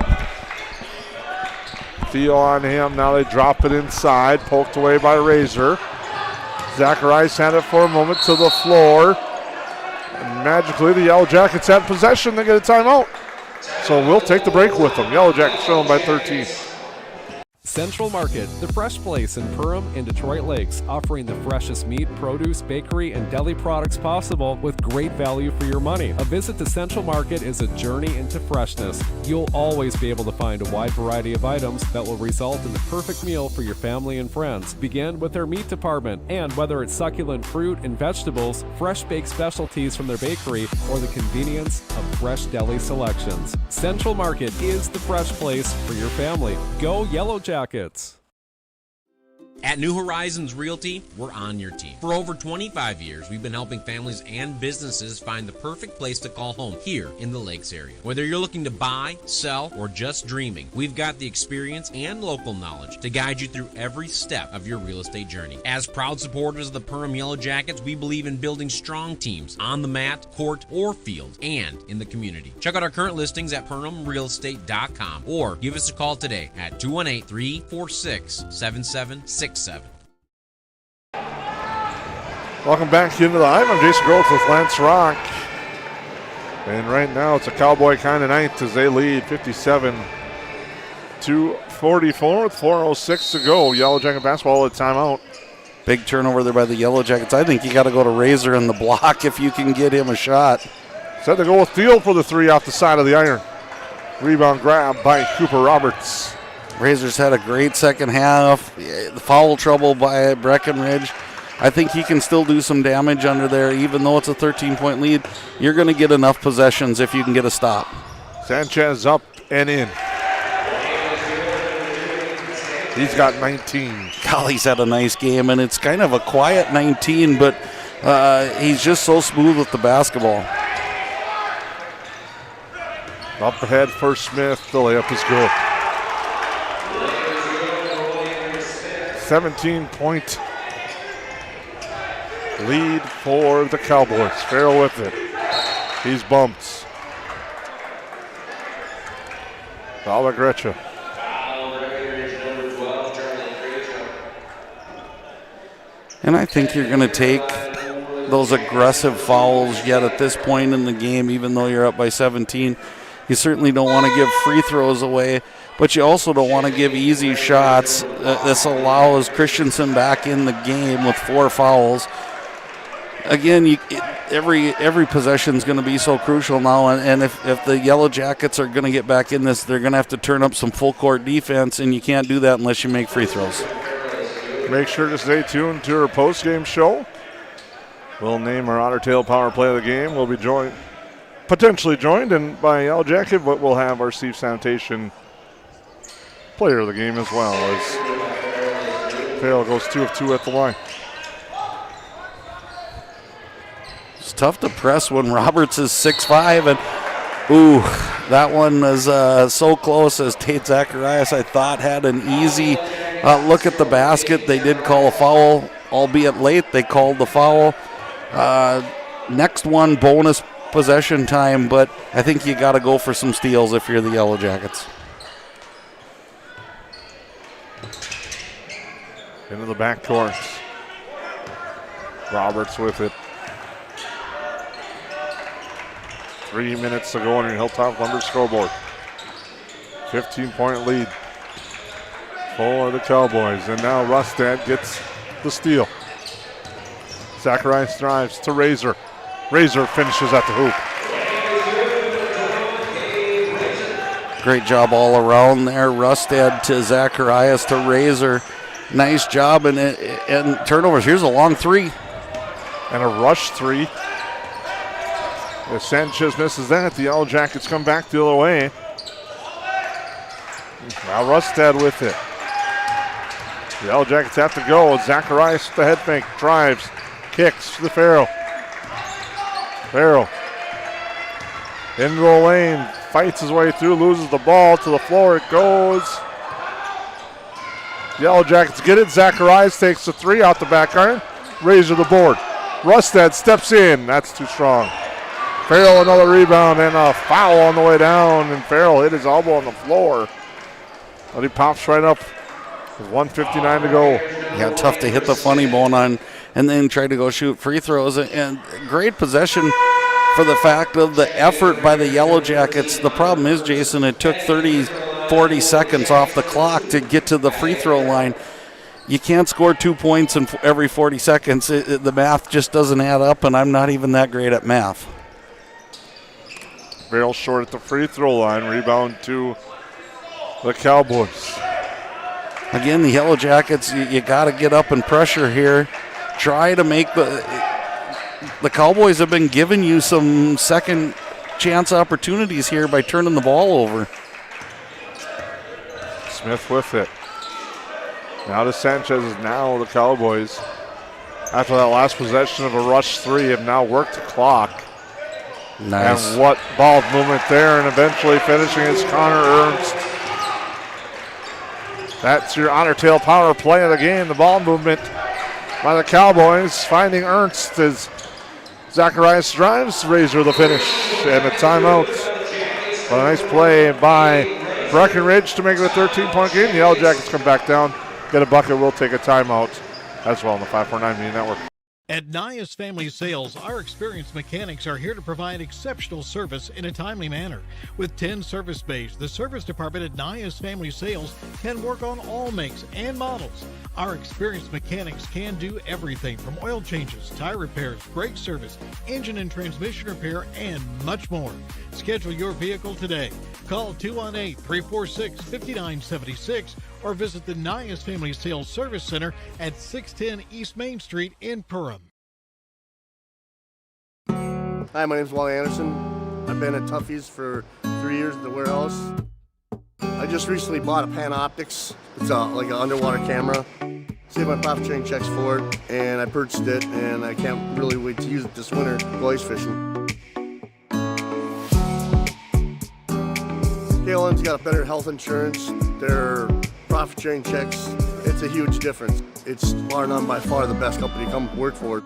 Theo on him. Now they drop it inside. Poked away by Razor. Zacharias had it for a moment to the floor. And magically, the Yellow Jackets had possession. They get a timeout. So we'll take the break with them. Yellow Jackets trailing by 13. Central Market, the fresh place in Perham and Detroit Lakes, offering the freshest meat, produce, bakery, and deli products possible with great value for your money. A visit to Central Market is a journey into freshness. You'll always be able to find a wide variety of items that will result in the perfect meal for your family and friends. Begin with their meat department, and whether it's succulent fruit and vegetables, fresh baked specialties from their bakery, or the convenience of fresh deli selections, Central Market is the fresh place for your family. Go Yellow Jackets. At New Horizons Realty, we're on your team. For over 25 years, we've been helping families and businesses find the perfect place to call home here in the Lakes area. Whether you're looking to buy, sell, or just dreaming, we've got the experience and local knowledge to guide you through every step of your real estate journey. As proud supporters of the Perham Yellowjackets, we believe in building strong teams on the mat, court, or field, and in the community. Check out our current listings at PerhamRealEstate.com or give us a call today at 218-346-7767. Welcome back into the Hive. I'm Jason Groth with Lance Rock. And right now it's a Cowboy kind of night as they lead 57-44 with 4:06 to go. Yellow Jacket basketball at timeout. Big turnover there by the Yellow Jackets. I think you got to go to Razor in the block if you can get him a shot. Set to go with Thiel for the three off the side of the iron. Rebound grab by Cooper Roberts. Razor's had a great second half. The foul trouble by Breckenridge. I think he can still do some damage under there, even though it's a 13-point lead. You're going to get enough possessions if you can get a stop. Sanchez up and in. He's got 19. Golly's had a nice game, and it's kind of a quiet 19, but he's just so smooth with the basketball. Up ahead for Smith. The layup is good. 17-point lead for the Cowboys. Farrell with it. He's bumped. Foul Gretcha. And I think you're going to take those aggressive fouls yet at this point in the game, even though you're up by 17. You certainly don't want to give free throws away, but you also don't want to give easy shots. This allows Christensen back in the game with 4 fouls. Again, every possession is going to be so crucial now, and if the Yellow Jackets are going to get back in this, they're going to have to turn up some full court defense, and you can't do that unless you make free throws. Make sure to stay tuned to our post-game show. We'll name our Otter Tail Power Play of the game. We'll be potentially joined by Yellow Jacket, but we'll have our Steve Sanitation Player of the game as well, as Tail goes 2 of 2 at the line. It's tough to press when Roberts is 6'5", and that one was so close as Tate Zacharias, I thought, had an easy look at the basket. They did call a foul, albeit late. They called the foul. Next one, bonus possession time, but I think you got to go for some steals if you're the Yellow Jackets. Into the backcourt. Roberts with it. 3 minutes to go on your Hilltop Lumber scoreboard. 15-point lead for the Cowboys. And now Rustad gets the steal. Zacharias drives to Razor. Razor finishes at the hoop. Great job all around there. Rustad to Zacharias to Razor. Nice job and turnovers. Here's a long three. And a rush three. If Sanchez misses that, the Yellow Jackets come back the other way. Now Rustad with it. The Yellow Jackets have to go. Zacharias with the head fake. Drives. Kicks to the Farrell. Farrell. Into the lane. Fights his way through. Loses the ball to the floor. It goes. The Yellow Jackets get it. Zacharias takes the three out the back iron. Razor the board. Rustad steps in. That's too strong. Farrell another rebound and a foul on the way down. And Farrell hit his elbow on the floor. But he pops right up with 1:59 to go. Yeah, tough to hit the funny bone on and then try to go shoot free throws. And great possession for the fact of the effort by the Yellow Jackets. The problem is, Jason, it took 40 seconds off the clock to get to the free throw line. You can't score 2 points in every 40 seconds. The math just doesn't add up, and I'm not even that great at math. Farrell short at the free throw line. Rebound to the Cowboys. Again, the Yellow Jackets, you got to get up and pressure here. Try to make the Cowboys have been giving you some second chance opportunities here by turning the ball over. Smith with it. Now to Sanchez. Now the Cowboys, after that last possession of a rush three, have now worked the clock. Nice. And what ball movement there, and eventually finishing is Connor Ernst. That's your Otter Tail power play of the game. The ball movement by the Cowboys, finding Ernst as Zacharias drives. Razor the finish and a timeout. But a nice play by Breckenridge to make it a 13-point game. The Yellow Jackets come back down, get a bucket. We'll take a timeout as well on the 549 Media Network. At Nias Family Sales, our experienced mechanics are here to provide exceptional service in a timely manner. With 10 service bays, the service department at Nias Family Sales can work on all makes and models. Our experienced mechanics can do everything from oil changes, tire repairs, brake service, engine and transmission repair, and much more. Schedule your vehicle today. Call 218-346-5976 or visit the Nias Family Sales Service Center at 610 East Main Street in Perham. Hi, my name's Wally Anderson. I've been at Tuffy's for 3 years at the warehouse. I just recently bought a Panoptics. It's like an underwater camera. Saved my profit sharing checks for it, and I purchased it, and I can't really wait to use it this winter go ice fishing. KLM's got a better health insurance. Their profit sharing checks, it's a huge difference. It's bar none by far the best company to come work for.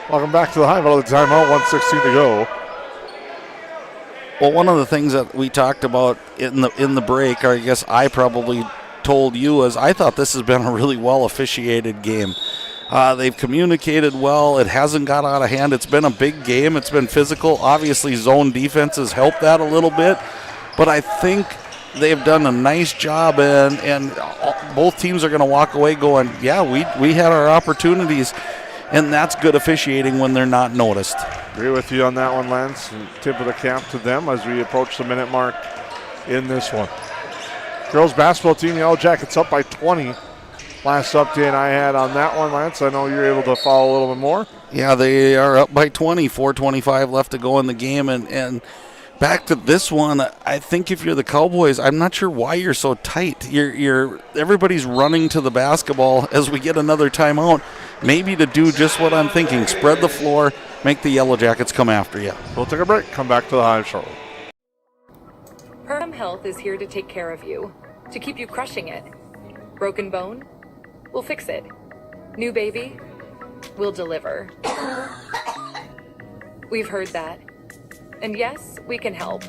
Welcome back to the Hive. Out of the timeout, 1:16 to go. Well, one of the things that we talked about in the break, or I guess I probably told you, is I thought this has been a really well officiated game. They've communicated well. It hasn't got out of hand. It's been a big game. It's been physical. Obviously, zone defense has helped that a little bit. But I think they've done a nice job, and both teams are going to walk away going, yeah, we had our opportunities. And that's good officiating when they're not noticed. Agree with you on that one, Lance. Tip of the cap to them as we approach the minute mark in this one. Girls basketball team, Yellow Jackets up by 20. Last update I had on that one, Lance. I know you're able to follow a little bit more. Yeah, they are up by 20, 4:25 left to go in the game. And back to this one, I think if you're the Cowboys, I'm not sure why you're so tight. Everybody's running to the basketball as we get another timeout, maybe to do just what I'm thinking, spread the floor, make the Yellow Jackets come after you. We'll take a break, come back to the Hive shortly. Perham Health is here to take care of you, to keep you crushing it. Broken bone? We'll fix it. New baby? We'll deliver. We've heard that. And yes, we can help.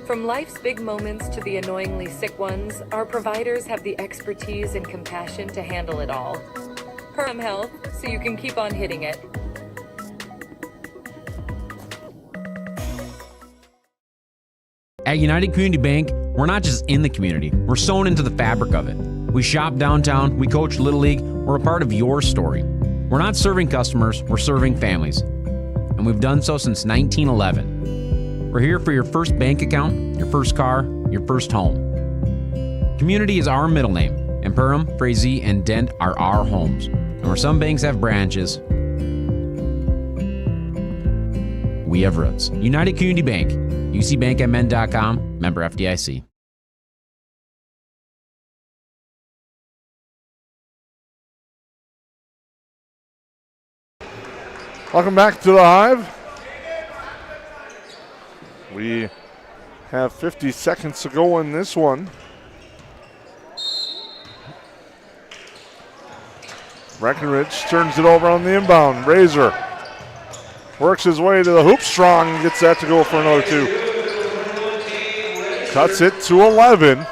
From life's big moments to the annoyingly sick ones, our providers have the expertise and compassion to handle it all. Perham Health, so you can keep on hitting it. At United Community Bank, we're not just in the community, we're sewn into the fabric of it. We shop downtown, we coach Little League, we're a part of your story. We're not serving customers, we're serving families. And we've done so since 1911. We're here for your first bank account, your first car, your first home. Community is our middle name, and Perham, Frazee, and Dent are our homes. And where some banks have branches, we have roots. United Community Bank, ucbankmn.com, member FDIC. Welcome back to the Hive. We have 50 seconds to go in this one. Breckenridge turns it over on the inbound. Razor works his way to the hoop strong and gets that to go for another two. Cuts it to 11,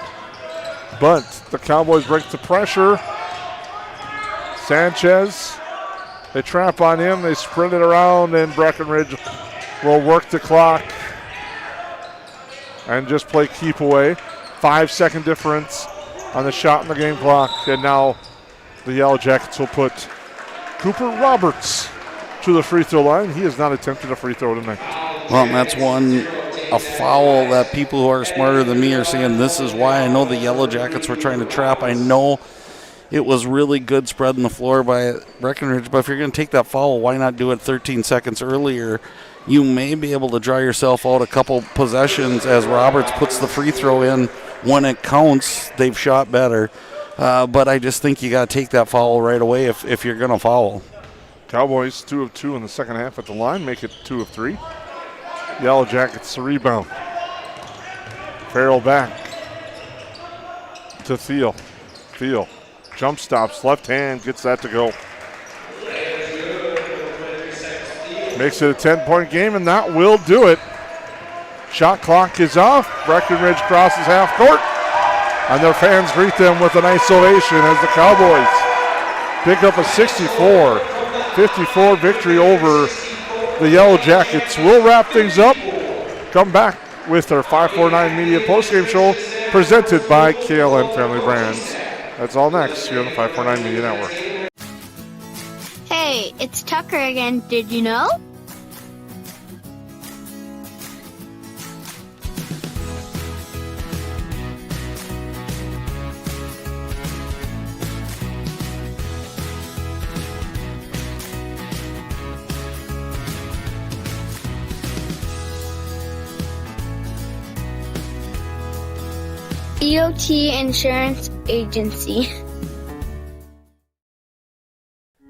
but the Cowboys break the pressure. Sanchez, they trap on him, they sprint it around, and Breckenridge will work the clock and just play keep away. 5-second difference on the shot in the game clock, and now the Yellowjackets will put Cooper Roberts to the free throw line. He has not attempted a free throw tonight. Well, that's a foul that people who are smarter than me are saying this is why. I know the Yellowjackets were trying to trap. I know it was really good spreading the floor by Breckenridge, but if you're going to take that foul, why not do it 13 seconds earlier? You may be able to draw yourself out a couple possessions as Roberts puts the free throw in. When it counts, they've shot better. But I just think you got to take that foul right away if you're going to foul. Cowboys 2 of 2 in the second half at the line, make it 2 of 3. Yellowjackets the rebound. Farrell back to Thiel. Thiel jump stops, left hand, gets that to go. Makes it a 10-point game, and that will do it. Shot clock is off. Breckenridge crosses half court, and their fans greet them with a nice ovation as the Cowboys pick up a 64-54 victory over the Yellowjackets. We'll wrap things up. Come back with our 549 Media postgame show presented by KLM Family Brands. That's all next here on the 549 Media Network. Hey, it's Tucker again. Did you know? EOT Insurance Agency.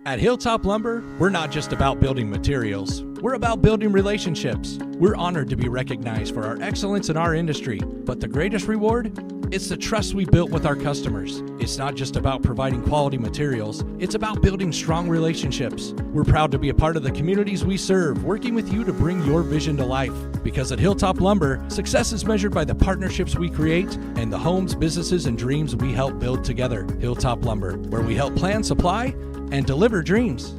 At Hilltop Lumber, we're not just about building materials. We're about building relationships. We're honored to be recognized for our excellence in our industry. But the greatest reward? It's the trust we built with our customers. It's not just about providing quality materials. It's about building strong relationships. We're proud to be a part of the communities we serve, working with you to bring your vision to life. Because at Hilltop Lumber, success is measured by the partnerships we create and the homes, businesses, and dreams we help build together. Hilltop Lumber, where we help plan, supply, and deliver dreams.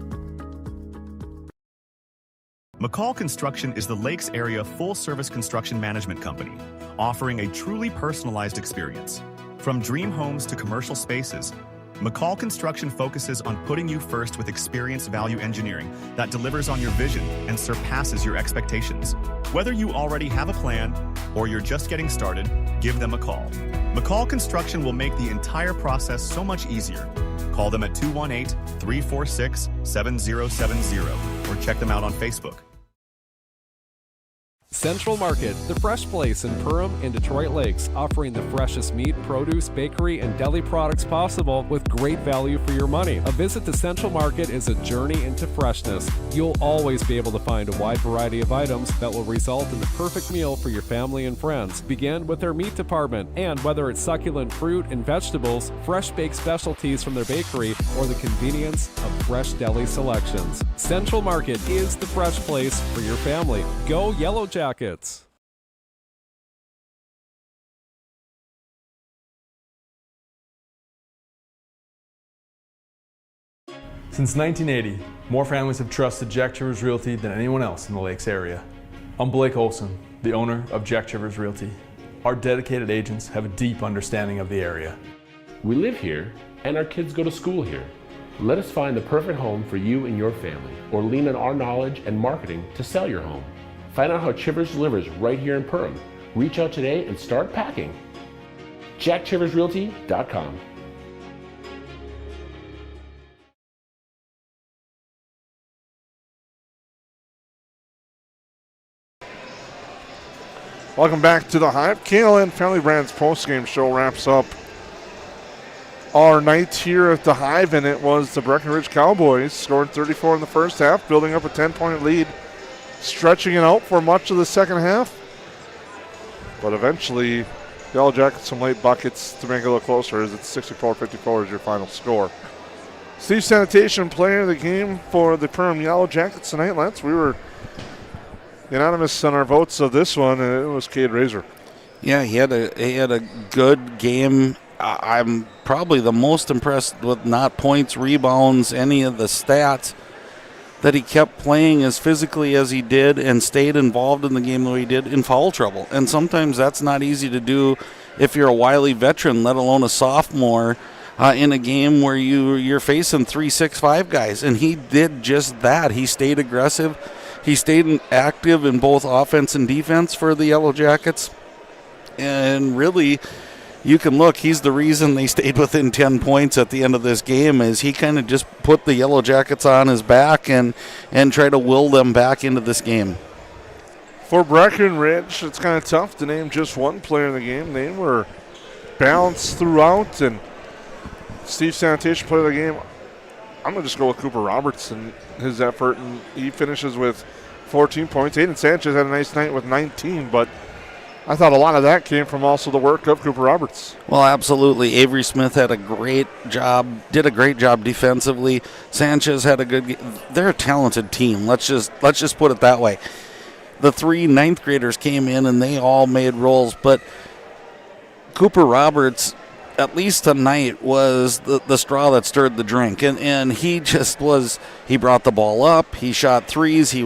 McCall Construction is the Lakes area full-service construction management company, offering a truly personalized experience. From dream homes to commercial spaces, McCall Construction focuses on putting you first with experienced value engineering that delivers on your vision and surpasses your expectations. Whether you already have a plan or you're just getting started, give them a call. McCall Construction will make the entire process so much easier. Call them at 218-346-7070 or check them out on Facebook. Central Market, the fresh place in Perham and Detroit Lakes, offering the freshest meat, produce, bakery, and deli products possible with great value for your money. A visit to Central Market is a journey into freshness. You'll always be able to find a wide variety of items that will result in the perfect meal for your family and friends. Begin with their meat department, and whether it's succulent fruit and vegetables, fresh baked specialties from their bakery, or the convenience of fresh deli selections, Central Market is the fresh place for your family. Go Yellowjackets! Since 1980, more families have trusted Jack Chivers Realty than anyone else in the Lakes area. I'm Blake Olson, the owner of Jack Chivers Realty. Our dedicated agents have a deep understanding of the area. We live here, and our kids go to school here. Let us find the perfect home for you and your family, or lean on our knowledge and marketing to sell your home. Find out how Chivers delivers right here in Perham. Reach out today and start packing. JackChiversRealty.com. Welcome back to the Hive. KLN Family Brands postgame show wraps up our night here at the Hive, and it was the Breckenridge Cowboys scoring 34 in the first half, building up a 10-point lead, stretching it out for much of the second half. But eventually, the Yellowjackets some late buckets to make it a little closer, as it's 64-54 is your final score. Steve Sanitation, player of the game for the Perham Yellowjackets tonight. Lance, we were unanimous on our votes of this one, and it was Cade Razor. Yeah, he had a good game. I'm probably the most impressed with not points, rebounds, any of the stats, that he kept playing as physically as he did and stayed involved in the game the way he did in foul trouble. And sometimes that's not easy to do if you're a wily veteran, let alone a sophomore, in a game where you're facing 3-6-5 guys. And he did just that. He stayed aggressive. He stayed active in both offense and defense for the Yellowjackets. And really, you can look, he's the reason they stayed within 10 points at the end of this game, is he kind of just put the Yellowjackets on his back and try to will them back into this game. For Breckenridge, it's kind of tough to name just one player in the game. They were balanced throughout, and Steve Sanitation, player of the game, I'm going to just go with Cooper Roberts and his effort, and he finishes with 14 points. Aiden Sanchez had a nice night with 19, but I thought a lot of that came from also the work of Cooper Roberts. Well, absolutely. Avery Smith had a great job, did a great job defensively. Sanchez had a good game. They're a talented team. Let's just put it that way. The 3 ninth graders came in and they all made roles, but Cooper Roberts, at least tonight, was the straw that stirred the drink. And he just was, he brought the ball up, he shot threes, he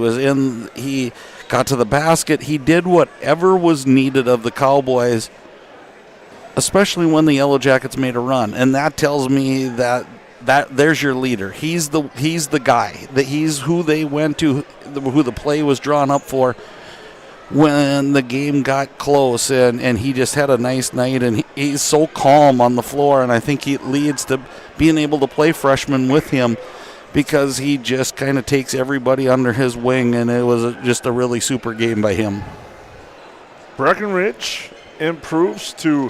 got to the basket. He did whatever was needed of the Cowboys, especially when the Yellowjackets made a run. And that tells me that there's your leader. He's the guy. That he's who they went to, who the play was drawn up for when the game got close. And he just had a nice night. And he's so calm on the floor. And I think he leads to being able to play freshmen with him, because he just kind of takes everybody under his wing, and it was just a really super game by him. Breckenridge improves to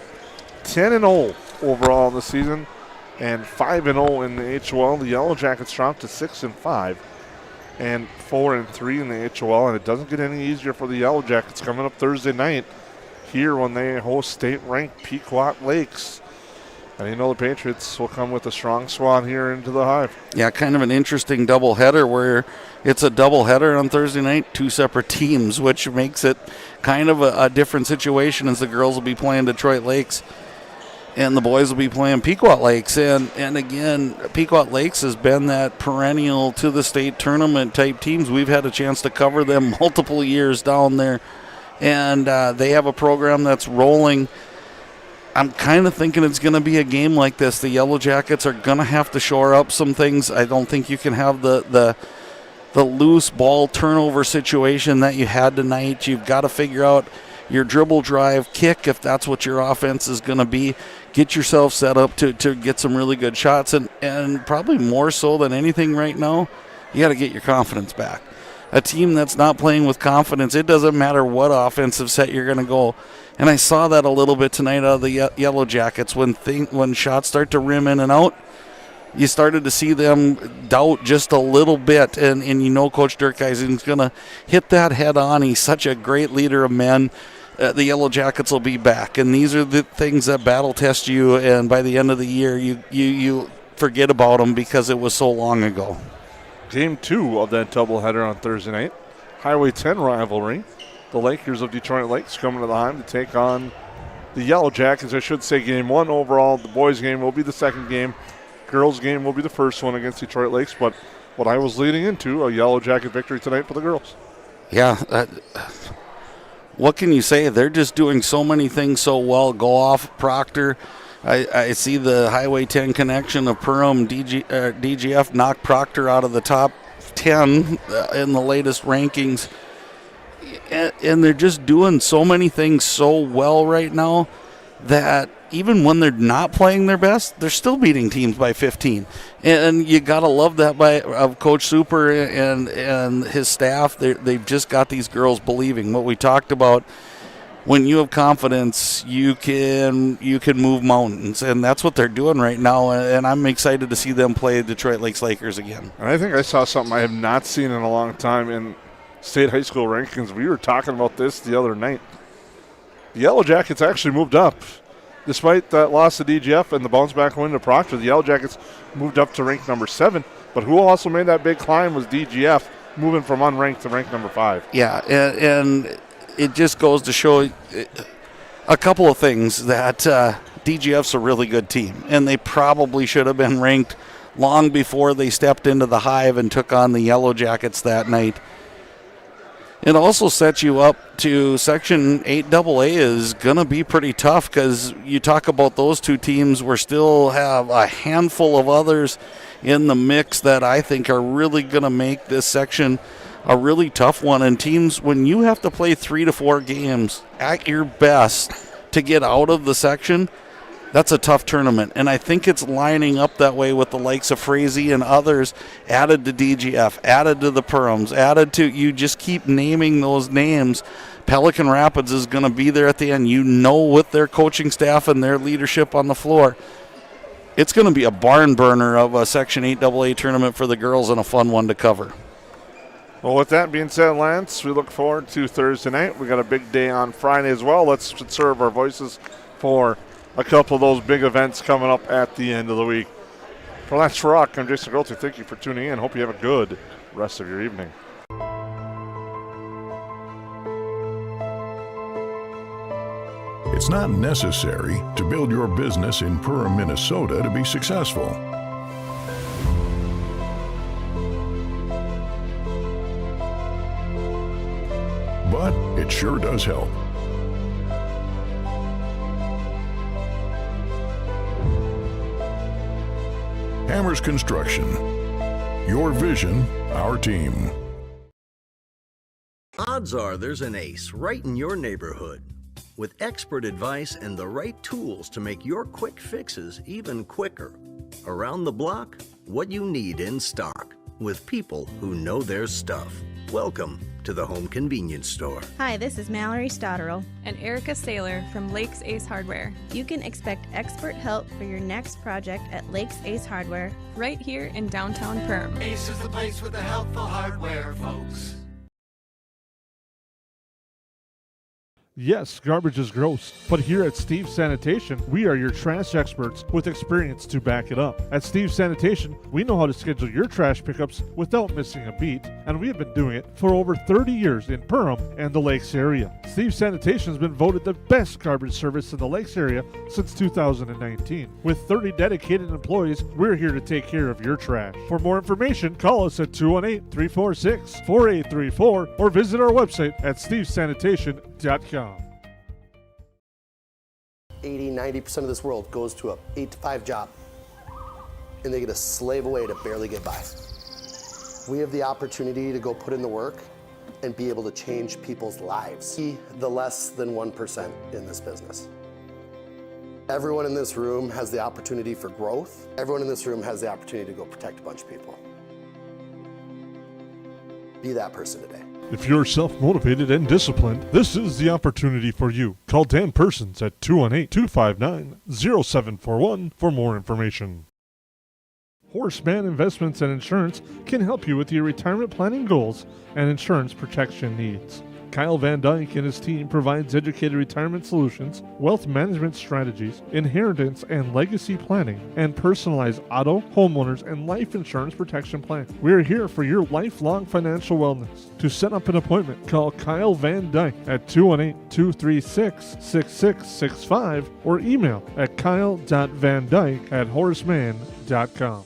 10-0 overall in the season and 5-0 in the HOL. The Yellowjackets drop to 6-5 and 4-3 in the HOL, and it doesn't get any easier for the Yellowjackets coming up Thursday night here when they host state-ranked Pequot Lakes. And you know the Patriots will come with a strong squad here into the Hive. Yeah, kind of an interesting doubleheader where it's a doubleheader on Thursday night, 2 separate teams, which makes it kind of a different situation, as the girls will be playing Detroit Lakes and the boys will be playing Pequot Lakes. And again, Pequot Lakes has been that perennial to the state tournament type teams. We've had a chance to cover them multiple years down there, and they have a program that's rolling. I'm kind of thinking it's going to be a game like this. The Yellowjackets are going to have to shore up some things. I don't think you can have the loose ball turnover situation that you had tonight. You've got to figure out your dribble, drive, kick, if that's what your offense is going to be. Get yourself set up to get some really good shots. And probably more so than anything right now, you got to get your confidence back. a team that's not playing with confidence. It doesn't matter what offensive set you're going to go. And I saw that a little bit tonight out of the Yellow Jackets. When shots start to rim in and out, you started to see them doubt just a little bit. And you know Coach Dirkhuizen's going to hit that head on. He's such a great leader of men. The Yellow Jackets will be back. And these are the things that battle test you. And by the end of the year, you forget about them because it was so long ago. Game 2 of that doubleheader on Thursday night. Highway 10 rivalry. The Lakers of Detroit Lakes coming to the Hive to take on the Yellow Jackets. I should say game 1 overall. The boys game will be the second game. Girls game will be the first one against Detroit Lakes. But what I was leading into, a Yellow Jacket victory tonight for the girls. Yeah. What can you say? They're just doing so many things so well. Go off Proctor. I see the Highway 10 connection of Perham, DGF knocked Proctor out of the top 10 in the latest rankings. And they're just doing so many things so well right now that even when they're not playing their best, they're still beating teams by 15. And you got to love that of Coach Super and his staff. They've just got these girls believing. What we talked about, when you have confidence, you can move mountains. And that's what they're doing right now. And I'm excited to see them play Detroit Lakes Lakers again. And I think I saw something I have not seen in a long time in state high school rankings. We were talking about this the other night. The Yellow Jackets actually moved up. Despite that loss to DGF and the bounce back win to Proctor, the Yellow Jackets moved up to rank number 7. But who also made that big climb was DGF, moving from unranked to rank number 5. Yeah, and it just goes to show a couple of things, that DGF's a really good team, and they probably should have been ranked long before they stepped into the Hive and took on the Yellow Jackets that night. It also sets you up to Section 8AA is going to be pretty tough, because you talk about those two teams. We still have a handful of others in the mix that I think are really going to make this section a really tough one. And teams, when you have to play 3 to 4 games at your best to get out of the section, that's a tough tournament. And I think it's lining up that way with the likes of Frazee and others added to DGF, added to the Perhams, added to, you just keep naming those names. Pelican Rapids is going to be there at the end. You know, with their coaching staff and their leadership on the floor, it's going to be a barn burner of a Section 8AA tournament for the girls, and a fun one to cover. Well, with that being said, Lance, we look forward to Thursday night. We got a big day on Friday as well. Let's conserve our voices for a couple of those big events coming up at the end of the week. For Lance Rock, I'm Jason Grote. Thank you for tuning in. Hope you have a good rest of your evening. It's not necessary to build your business in Perham, Minnesota to be successful. But it sure does help. Hammers Construction. Your vision, our team. Odds are there's an ace right in your neighborhood. With expert advice and the right tools to make your quick fixes even quicker. Around the block, what you need in stock. With people who know their stuff. Welcome to the Home Convenience Store. Hi, this is Mallory Stotterell and Erica Saylor from Lakes Ace Hardware. You can expect expert help for your next project at Lakes Ace Hardware, right here in downtown Perham. Ace is the place with the helpful hardware, folks. Yes, garbage is gross, but here at Steve's Sanitation, we are your trash experts with experience to back it up. At Steve's Sanitation, we know how to schedule your trash pickups without missing a beat, and we have been doing it for over 30 years in Perham and the Lakes area. Steve's Sanitation has been voted the best garbage service in the Lakes area since 2019. With 30 dedicated employees, we're here to take care of your trash. For more information, call us at 218-346-4834 or visit our website at stevesanitation.com. 80-90% of this world goes to a 8-to-5 job, and they get to slave away to barely get by. We have the opportunity to go put in the work and be able to change people's lives. Be the less than 1% in this business. Everyone in this room has the opportunity for growth. Everyone in this room has the opportunity to go protect a bunch of people. Be that person today. If you're self-motivated and disciplined, this is the opportunity for you. Call Dan Persons at 218-259-0741 for more information. Horseman Investments and Insurance can help you with your retirement planning goals and insurance protection needs. Kyle Van Dyke and his team provides educated retirement solutions, wealth management strategies, inheritance and legacy planning, and personalized auto, homeowners, and life insurance protection plan. We are here for your lifelong financial wellness. To set up an appointment, call Kyle Van Dyke at 218-236-6665 or email at kyle.vandyke@horseman.com.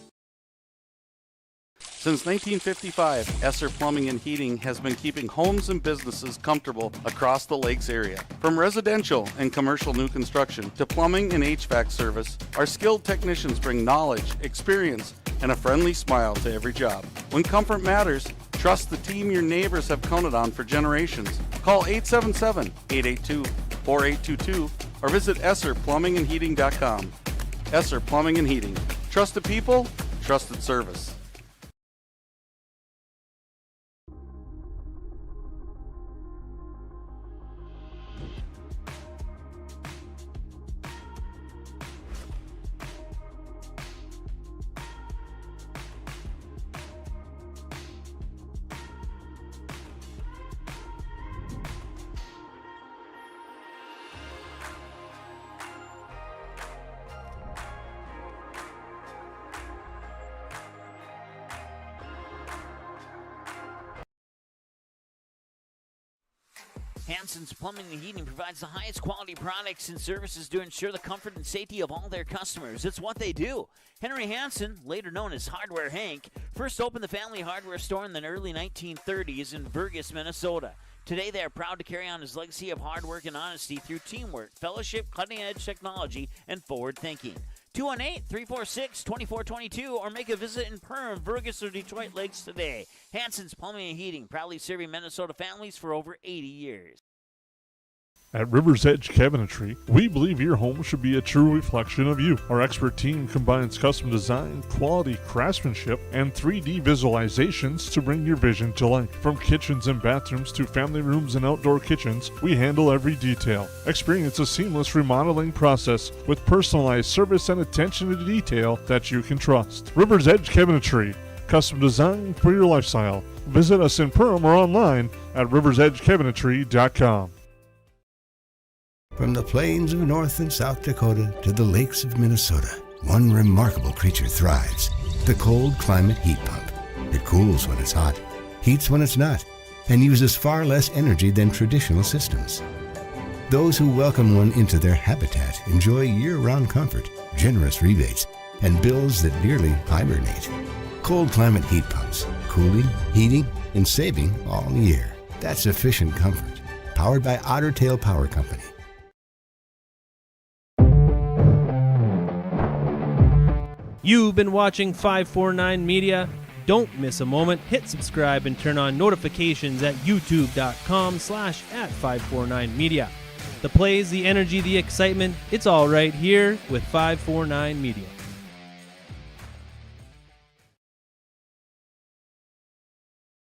Since 1955, Esser Plumbing and Heating has been keeping homes and businesses comfortable across the Lakes area. From residential and commercial new construction to plumbing and HVAC service, our skilled technicians bring knowledge, experience, and a friendly smile to every job. When comfort matters, trust the team your neighbors have counted on for generations. Call 877-882-4822 or visit EsserPlumbingandHeating.com. Esser Plumbing and Heating. Trusted people, trusted service. Hansen's Plumbing and Heating provides the highest quality products and services to ensure the comfort and safety of all their customers. It's what they do. Henry Hansen, later known as Hardware Hank, first opened the family hardware store in the early 1930s in Burgess, Minnesota. Today, they are proud to carry on his legacy of hard work and honesty through teamwork, fellowship, cutting-edge technology, and forward thinking. 218-346-2422 or make a visit in Perham, Burgess, or Detroit Lakes today. Hansen's Plumbing and Heating, proudly serving Minnesota families for over 80 years. At River's Edge Cabinetry, we believe your home should be a true reflection of you. Our expert team combines custom design, quality craftsmanship, and 3D visualizations to bring your vision to life. From kitchens and bathrooms to family rooms and outdoor kitchens, we handle every detail. Experience a seamless remodeling process with personalized service and attention to detail that you can trust. River's Edge Cabinetry, custom design for your lifestyle. Visit us in Perham or online at riversedgecabinetry.com. From the plains of North and South Dakota to the lakes of Minnesota, one remarkable creature thrives, the cold climate heat pump. It cools when it's hot, heats when it's not, and uses far less energy than traditional systems. Those who welcome one into their habitat enjoy year-round comfort, generous rebates, and bills that nearly hibernate. Cold climate heat pumps, cooling, heating, and saving all year. That's efficient comfort. Powered by Otter Tail Power Company. You've been watching 549 Media. Don't miss a moment. Hit subscribe and turn on notifications at youtube.com/@549media. The plays, the energy, the excitement, it's all right here with 549 Media.